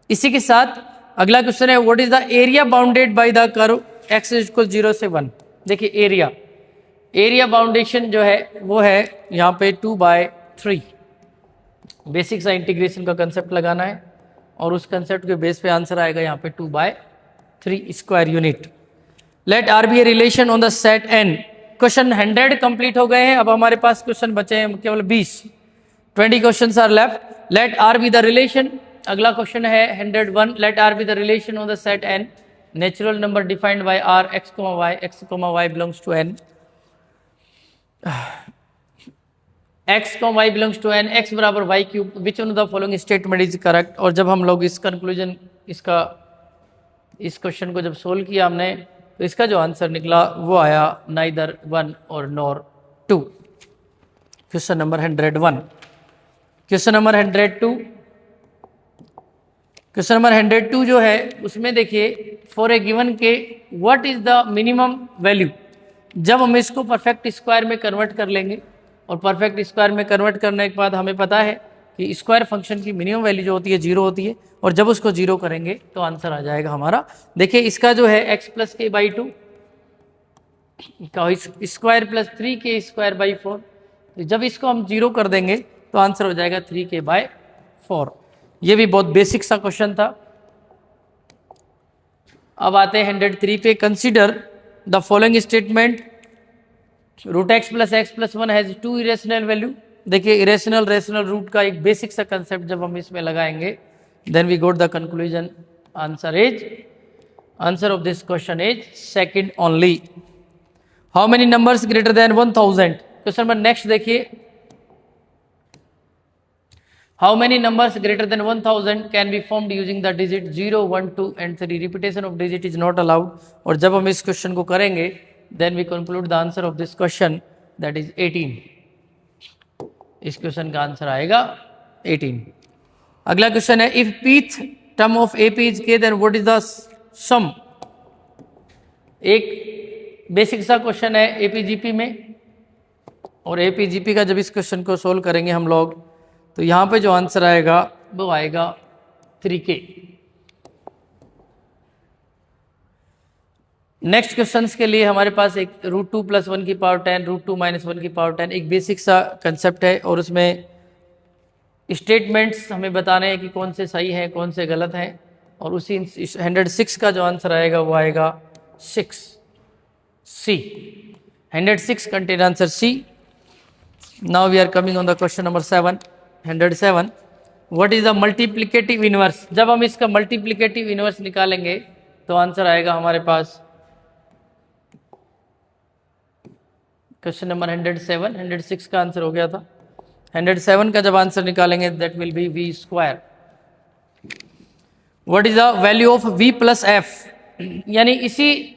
इसी के साथ अगला क्वेश्चन है what is the area bounded by the curve x equal 0 से 1। देखिए एरिया बाउंडेशन जो है वो है यहाँ पे 2/3। बेसिक सा इंटीग्रेशन का कंसेप्ट लगाना है और उस कंसेप्ट के बेस पे आंसर आएगा यहाँ पे 2/3 square unit. Let R be a relation on the set n। Question 100 complete हो गए हैं, अब हमारे पास क्वेश्चन बचे हैं केवल 20 questions are left. Let R be the relation, अगला क्वेश्चन है 101, let R be the relation on the set n natural number defined by r x, y belongs to n, x, y belongs to n, x बराबर y cube, which one of the following statement is correct. और जब हम लोग इस conclusion इस क्वेश्चन को जब सोल्व किया हमने तो इसका जो आंसर निकला वो आया नाइदर 1 और nor 2। Question number 101। Question number 102, question number 102 जो है उसमें देखिए फॉर ए गिवन के what is the minimum value. जब हम इसको परफेक्ट स्क्वायर में कन्वर्ट कर लेंगे और परफेक्ट स्क्वायर में कन्वर्ट करने के बाद हमें पता है कि स्क्वायर फंक्शन की मिनिमम वैल्यू जो होती है 0 होती है, और जब उसको 0 करेंगे तो आंसर आ जाएगा हमारा। देखिए इसका जो है x प्लस के by 2 square plus 3k square by 4, तो जब इसको हम 0 कर देंगे तो आंसर हो जाएगा 3k बाय 4। ये भी बहुत बेसिक सा क्वेश्चन था। अब आते हैं 103 पे। Consider the following statement root x plus 1 has 2 irrational value. देखिए इरेशनल रेशनल रूट का एक बेसिक सा कंसेप्ट जब हम इसमें लगाएंगे then we got the conclusion answer of this question is second only. How many numbers greater than 1000। Question number next देखिए, how many numbers greater than 1000 can be formed using the digit 0, 1, 2 and 3। Repetition of digit is not allowed. और जब हम इस क्वेश्चन को करेंगे then we conclude the answer of this question that is 18। इस question का आंसर आएगा 18। अगला क्वेश्चन है if pth term of AP is k then what is the sum. एक बेसिक सा क्वेश्चन है APGP में, और APGP का जब इस क्वेश्चन को सोल्व करेंगे हम लोग तो यहाँ पे जो आंसर आएगा वो आएगा 3k। नेक्स्ट क्वेश्चंस के लिए हमारे पास एक √2 + 1 की पावर 10, √2 - 1 की पावर 10 एक बेसिक सा कंसेप्ट है, और उसमें स्टेटमेंट्स हमें बताने हैं कि कौन से सही हैं कौन से गलत हैं, और उसी 106 का जो आंसर आएगा वो आएगा 6C। 106 contain answer C। Now we are coming on the question number 7। 107 what is the multiplicative inverse. जब हम इसका मल्टीप्लिकेटिव इनवर्स निकालेंगे तो आंसर आएगा हमारे पास क्वेश्चन नंबर 107। 106 का आंसर हो गया था। 107 का जब आंसर निकालेंगे that will B v square. What is the value of v + f। यानी उसी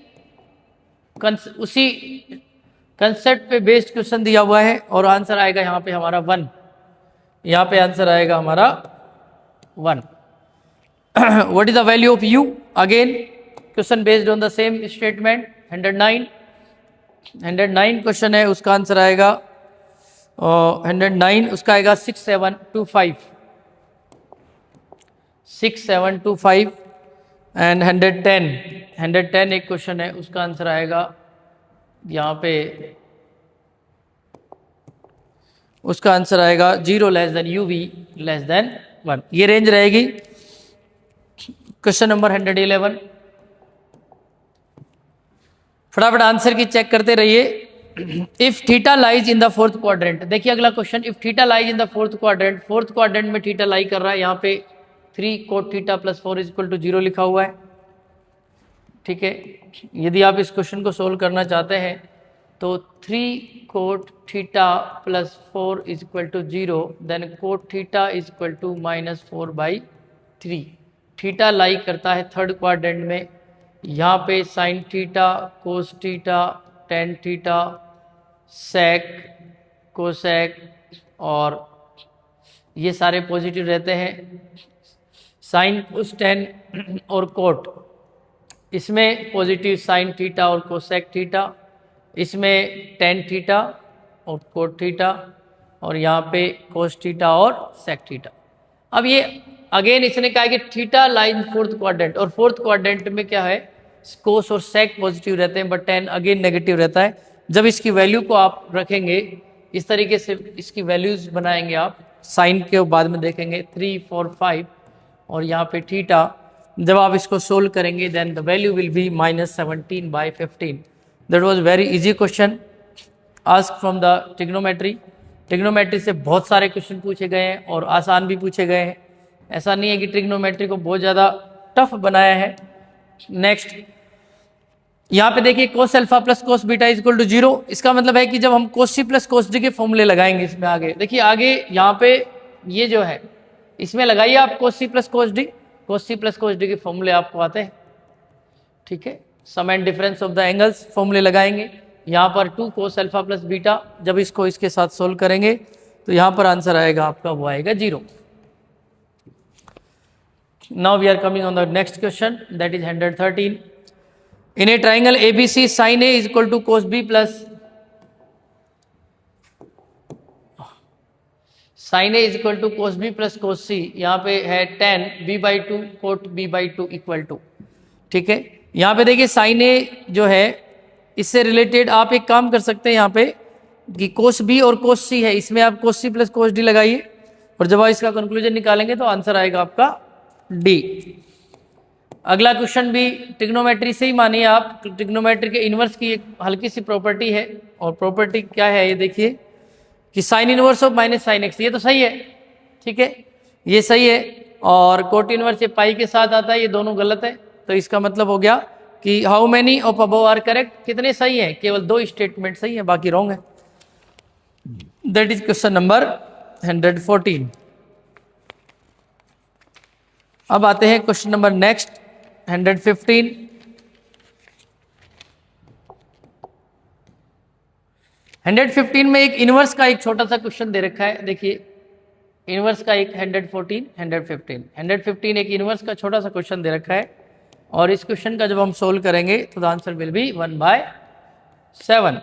कंसेप्ट पे बेस्ड क्वेश्चन दिया हुआ है और आंसर आएगा यहाँ पे हमारा 1, यहाँ पे आंसर आएगा हमारा 1. What is the value of u? Again question based on the same statement. 109 question है, उसका आंसर आएगा 109, उसका आएगा 6725 एंड 110 एक क्वेश्चन है, उसका आंसर आएगा यहाँ पे, उसका आंसर आएगा 0 less than u v less than 1. ये रेंज रहेगी. क्वेश्चन नंबर 111, फटाफट आंसर की चेक करते रहिए. If theta lies in the fourth quadrant. देखिए अगला question, if theta lies in the fourth quadrant में थीटा लाई कर रहा है, यहाँ पे 3 cot theta plus 4 equal to 0 लिखा हुआ है. ठीक है, यदि आप इस क्वेश्चन को सोल्व करना चाहते हैं तो 3 cot theta plus 4 equal to 0, then cot theta equal to -4/3. Theta lie करता है थर्ड क्वाड्रेंट में, यहाँ पे sine theta, cos theta, tan theta, sec, cosec और ये सारे पॉजिटिव रहते हैं. साइन, कोस, टेन और कोट, इसमें पॉजिटिव साइन थीटा और कोसेक थीटा, इसमें टेन थीटा और कोट थीटा और यहाँ पे कोस थीटा और सेक थीटा. अब ये अगेन इसने कहा कि थीटा लाइन फोर्थ क्वाड्रेंट, और फोर्थ क्वाड्रेंट में क्या है, कोस और सेक पॉजिटिव रहते हैं बट टेन अगेन नेगेटिव रहता है. जब इसकी वैल्यू को आप रखेंगे इस तरीके से, इसकी वैल्यूज बनाएंगे आप, साइन के बाद में देखेंगे 3, 4, 5 और यहाँ पे थीटा. जब आप इसको सोल्व करेंगे then the value will be -17/15. That was very easy question ask from the trigonometry. Trigonometry से बहुत सारे क्वेश्चन पूछे गए हैं और आसान भी पूछे गए हैं. ऐसा नहीं है कि ट्रिग्नोमेट्री को बहुत ज़्यादा टफ बनाया है. नेक्स्ट, यहाँ पे देखिए cos alpha plus cos beta equal to 0. इसका मतलब है कि जब हम कोस सी प्लस कोस डी के फॉर्मूले लगाएंगे इसमें आगे, देखिए आगे यहाँ पे ये जो है इसमें लगाइए आप cos C plus cos D. Cos C plus cos D के फॉर्मूले आपको आते हैं. ठीक है, sum and difference of the angles फॉर्मूले लगाएंगे. यहाँ पर 2 कोस अल्फा प्लस बीटा, जब इसको इसके साथ सोल्व करेंगे तो यहाँ पर आंसर आएगा आपका, वो आएगा 0. Now we are coming on the next question, that is 113. In a triangle ABC, sin A is equal to cos B plus sin A is equal to cos B plus cos C. यहाँ पे है tan B/2 cot B/2 equal to. ठीक है, यहाँ पे देखिए sin A जो है इससे रिलेटेड आप एक काम कर सकते हैं यहाँ पे कि cos B और cos C है, इसमें आप cos C plus cos D लगाइए और जब आप इसका कंक्लूजन निकालेंगे तो आंसर आएगा आपका डी. अगला क्वेश्चन भी ट्रिग्नोमेट्री से ही मानिए आप. ट्रिग्नोमेट्री के इनवर्स की एक हल्की सी प्रॉपर्टी है, और प्रॉपर्टी क्या है ये देखिए कि sine inverse of minus sine x. ये तो सही है, ठीक है, ये सही है. और कोट इनवर्स ये पाई के साथ आता है, ये दोनों गलत है. तो इसका मतलब हो गया कि how many of above are correct. कितने सही हैं, केवल 2 स्टेटमेंट सही है, बाकी रॉन्ग है. That is question number 114. अब आते हैं क्वेश्चन नंबर नेक्स्ट 115. में एक इनवर्स का एक छोटा सा क्वेश्चन दे रखा है. देखिए इनवर्स का एक 115 एक इनवर्स का छोटा सा क्वेश्चन दे रखा है, और इस क्वेश्चन का जब हम सोल्व करेंगे तो the answer will B 1/7.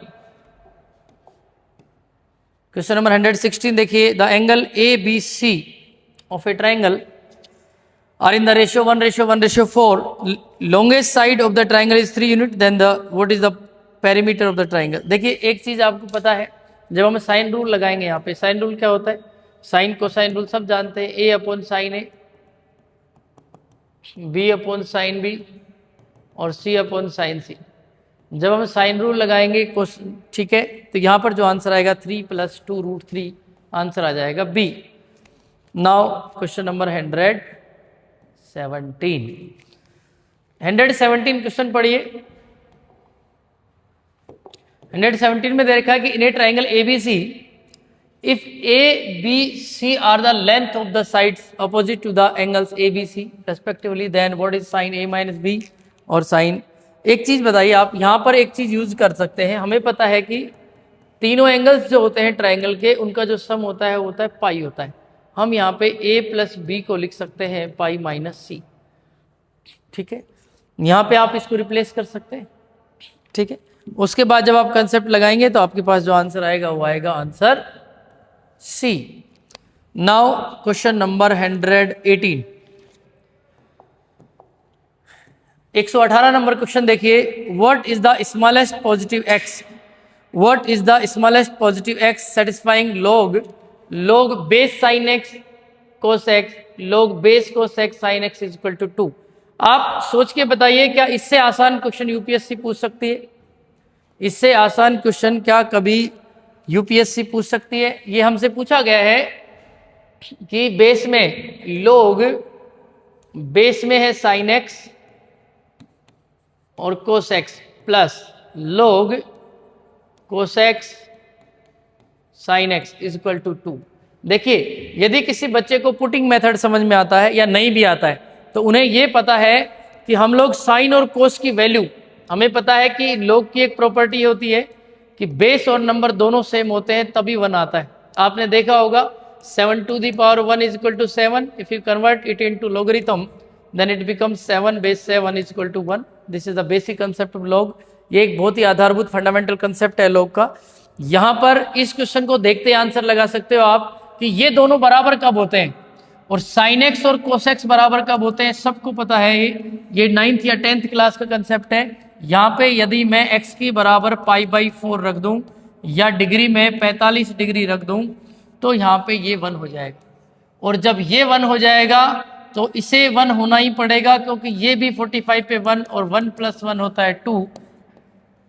Question number 116 देखिए, the angle ABC of A triangle are in the ratio 1:1:4. longest side of the triangle is 3 unit, then what is the perimeter of the triangle. देखिए एक चीज आपको पता है, जब हम sine rule लगाएंगे, यहाँ पे साइन रूल क्या होता है, साइन कोसाइन रूल सब जानते हैं, A/sin A, B/sin B और C/sin C. जब हम साइन रूल लगाएंगे ठीक है, तो यहाँ पर जो आंसर आएगा 3 + 2√3 आंसर आ जाएगा B. Now question number 117 question पढ़िए. 117 में दे रखा है कि in a triangle ABC, if ABC are the length of the sides opposite to the angles ABC respectively, then what is sin A - B और साइन। एक चीज़ बताइए आप, यहाँ पर एक चीज़ यूज़ कर सकते हैं, हमें पता है कि तीनों एंगल्स जो होते हैं ट्रायंगल के, उनका जो सम होता है वो होता है पाई होता है। हम यहाँ पे a प्लस बी को लिख सकते हैं पाई माइनस सी, ठीक है। यहाँ पे आप इसको रिप्लेस कर सकते हैं, ठीक है। उसके बाद जब आप कंसेप्ट लगाएंगे तो आपके पास जो आंसर आएगा वो आएगा answer C. Now question number 118, 118 नंबर क्वेश्चन देखिए। What is the smallest positive x, what is the smallest positive x satisfying log base sine x cos x, log base cos x sine x is equal to 2। आप सोच के बताइए, क्या इससे आसान question UPSC पूछ सकती है? इससे आसान क्वेश्चन क्या कभी यूपीएससी पूछ सकती है? ये हमसे पूछा गया है कि बेस में log बेस में है साइन एक्स और cos X plus log cos x sine x is equal to 2। देखिए, यदि किसी बच्चे को पुटिंग मेथड समझ में आता है या नहीं भी आता है तो उन्हें यह पता है कि हम लोग साइन और कोस की वैल्यू, हमें पता है कि log की एक प्रॉपर्टी होती है कि बेस और नंबर दोनों सेम होते हैं तभी 1 आता है। आपने देखा होगा 7 to the power 1 is equal to 7. If you convert it into logarithm, then it becomes 7 base 7 is equal to 1. This is the basic concept of log. ये एक बहुत ही आधारभूत फंडामेंटल कंसेप्ट है log का। यहाँ पर इस क्वेश्चन को देखते आंसर लगा सकते हो आप कि ये दोनों बराबर कब होते हैं और साइन एक्स और कोस एक्स बराबर कब होते हैं, सबको पता है। ये 9th या 10th क्लास का कंसेप्ट है। यहाँ पे यदि मैं x की बराबर π/4 रख दूं या डिग्री में 45 डिग्री रख दूं तो यहाँ पे ये 1 हो जाएगा, और जब ये 1 हो जाएगा तो इसे 1 होना ही पड़ेगा क्योंकि ये भी 45 पे 1 और 1 + 1 होता है 2।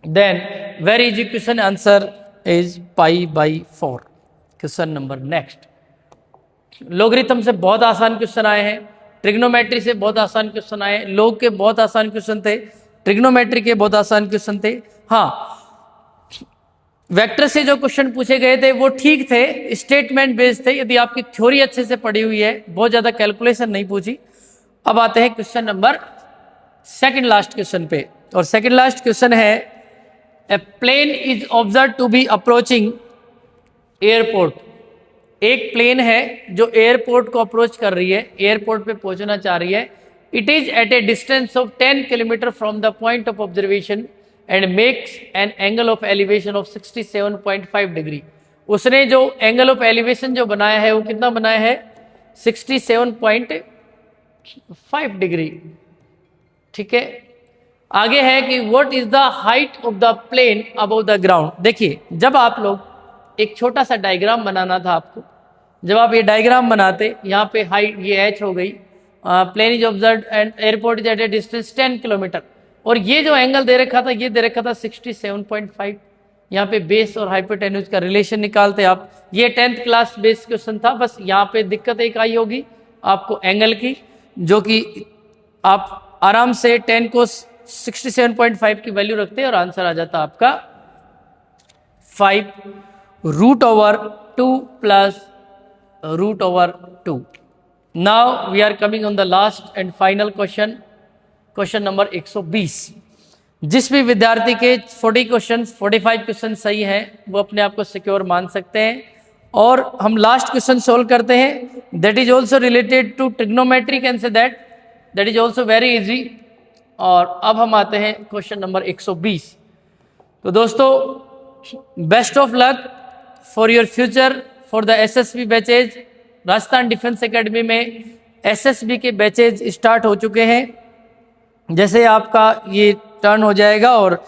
Then very easy question, answer is π/4। Question number next. Logarithm से बहुत आसान क्वेश्चन आए हैं, ट्रिग्नोमेट्री से बहुत आसान क्वेश्चन आए, log के बहुत आसान क्वेश्चन थे, ट्रिग्नोमेट्री के बहुत आसान क्वेश्चन थे। हाँ, वेक्टर से जो क्वेश्चन पूछे गए थे वो ठीक थे, स्टेटमेंट बेस्ड थे। यदि आपकी थ्योरी अच्छे से पढ़ी हुई है, बहुत ज्यादा कैलकुलेशन नहीं पूछी। अब आते हैं question number second last question पे, और सेकंड लास्ट क्वेश्चन है a plane is observe to be approaching airport. एक प्लेन है जो एयरपोर्ट को अप्रोच कर रही है, एयरपोर्ट पे पहुंचना चाह रही है। It is at a distance of 10 kilometre from the point of observation and makes an angle of elevation of 67.5 degree. उसने जो एंगल ऑफ एलिवेशन जो बनाया है वो कितना बनाया है? 67.5 डिग्री, ठीक है। आगे है कि what is the height of the plane above the ground. देखिए, जब आप लोग एक छोटा सा डायग्राम बनाना था आपको, जब आप ये डायग्राम बनाते, यहाँ पे हाइट ये h हो गई, plane is observed and airport is at a distance 10 kilometre, और ये जो एंगल दे रखा था ये दे रखा था 67.5। यहाँ पे बेस और हाइपोटेन्यूज का रिलेशन निकालते आप। ये 10th क्लास बेस क्वेश्चन था, बस यहाँ पे दिक्कत एक आई होगी आपको एंगल की, जो कि आप आराम से 10 को 67.5 की वैल्यू रखते और आंसर आ जाता आपका 5√2 plus √2। Now we are coming on the last and final question, question number 120। जिस भी विद्यार्थी के 40 क्वेश्चन 45 क्वेश्चन सही हैं वो अपने आप को सिक्योर मान सकते हैं। और हम लास्ट क्वेश्चन सोल्व करते हैं, that is also related to trigonometry, can say that is also very easy. और अब हम आते हैं क्वेश्चन नंबर 120। तो दोस्तों, best of luck for your future for the SSB batches. Rajasthan defence academy में एसएसबी के बैचेज स्टार्ट हो चुके हैं। जैसे आपका ये टर्न हो जाएगा, और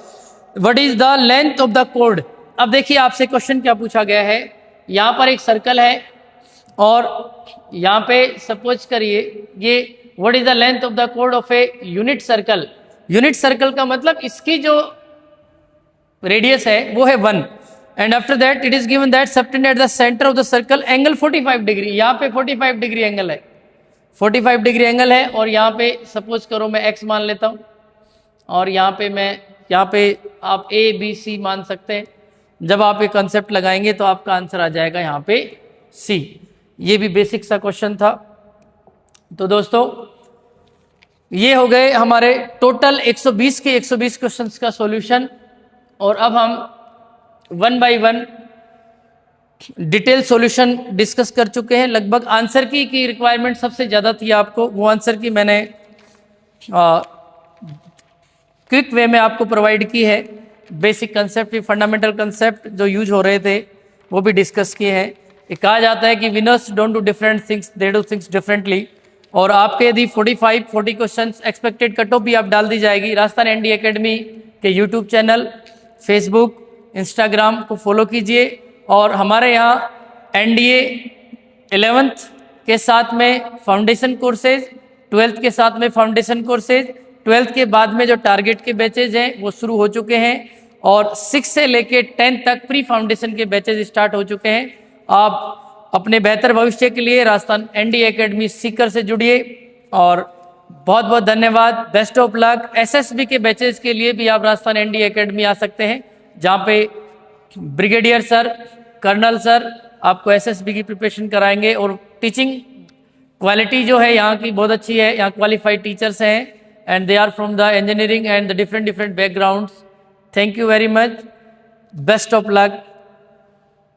what is the length of the code. अब देखिए, आपसे क्वेश्चन क्या पूछा गया है, यहाँ पर एक सर्कल है और यहाँ पे सपोज करिए ये what is the length of the code of a unit circle. Unit circle का मतलब इसकी जो रेडियस है वो है 1, and after that it is given that subtend at the centre of the circle angle 45 degree. यहाँ पे 45 डिग्री एंगल है, 45 डिग्री एंगल है, और यहाँ पे सपोज करो मैं x मान लेता हूँ, और यहाँ पे आप a b c मान सकते हैं। जब आप ये कंसेप्ट लगाएंगे तो आपका आंसर आ जाएगा यहाँ पे c। ये भी बेसिक सा क्वेश्चन था। तो दोस्तों, ये हो गए हमारे टोटल 120 के 120 क्वेश्चंस का सॉल्यूशन। और अब हम one by one detail solution discuss कर चुके हैं। लगभग आंसर की रिक्वायरमेंट सबसे ज़्यादा थी आपको, वो आंसर की मैंने क्विक वे में आपको प्रोवाइड की है। बेसिक कंसेप्ट, फंडामेंटल कंसेप्ट जो यूज हो रहे थे वो भी डिस्कस किए हैं। ये कहा जाता है कि winners don't do different things, they do things differently. और आपके यदि 40 क्वेश्चन एक्सपेक्टेड कट ऑफ भी आप डाल दी जाएगी। राजस्थान एनडीए एकेडमी के यूट्यूब चैनल, फेसबुक, इंस्टाग्राम को फॉलो कीजिए। और हमारे यहाँ एनडीए 11th के साथ में फाउंडेशन कोर्सेज, 12th के साथ में फाउंडेशन कोर्सेज, 12th के बाद में जो टारगेट के बैचेज हैं वो शुरू हो चुके हैं। और 6 से लेके 10 तक प्री फाउंडेशन के बैचेज स्टार्ट हो चुके हैं। आप अपने बेहतर भविष्य के लिए राजस्थान एनडीए एकेडमी सीकर से जुड़िए। और बहुत बहुत धन्यवाद, बेस्ट ऑफ लक। एसएसबी के बैचेज के लिए भी आप राजस्थान एनडीए एकेडमी आ सकते हैं, जहाँ पे ब्रिगेडियर सर, कर्नल सर आपको एसएसबी की प्रिपरेशन कराएंगे। और टीचिंग क्वालिटी जो है यहाँ की बहुत अच्छी है। यहाँ क्वालिफाइड टीचर्स हैं and they are from the engineering and the different backgrounds. Thank you very much, best of luck.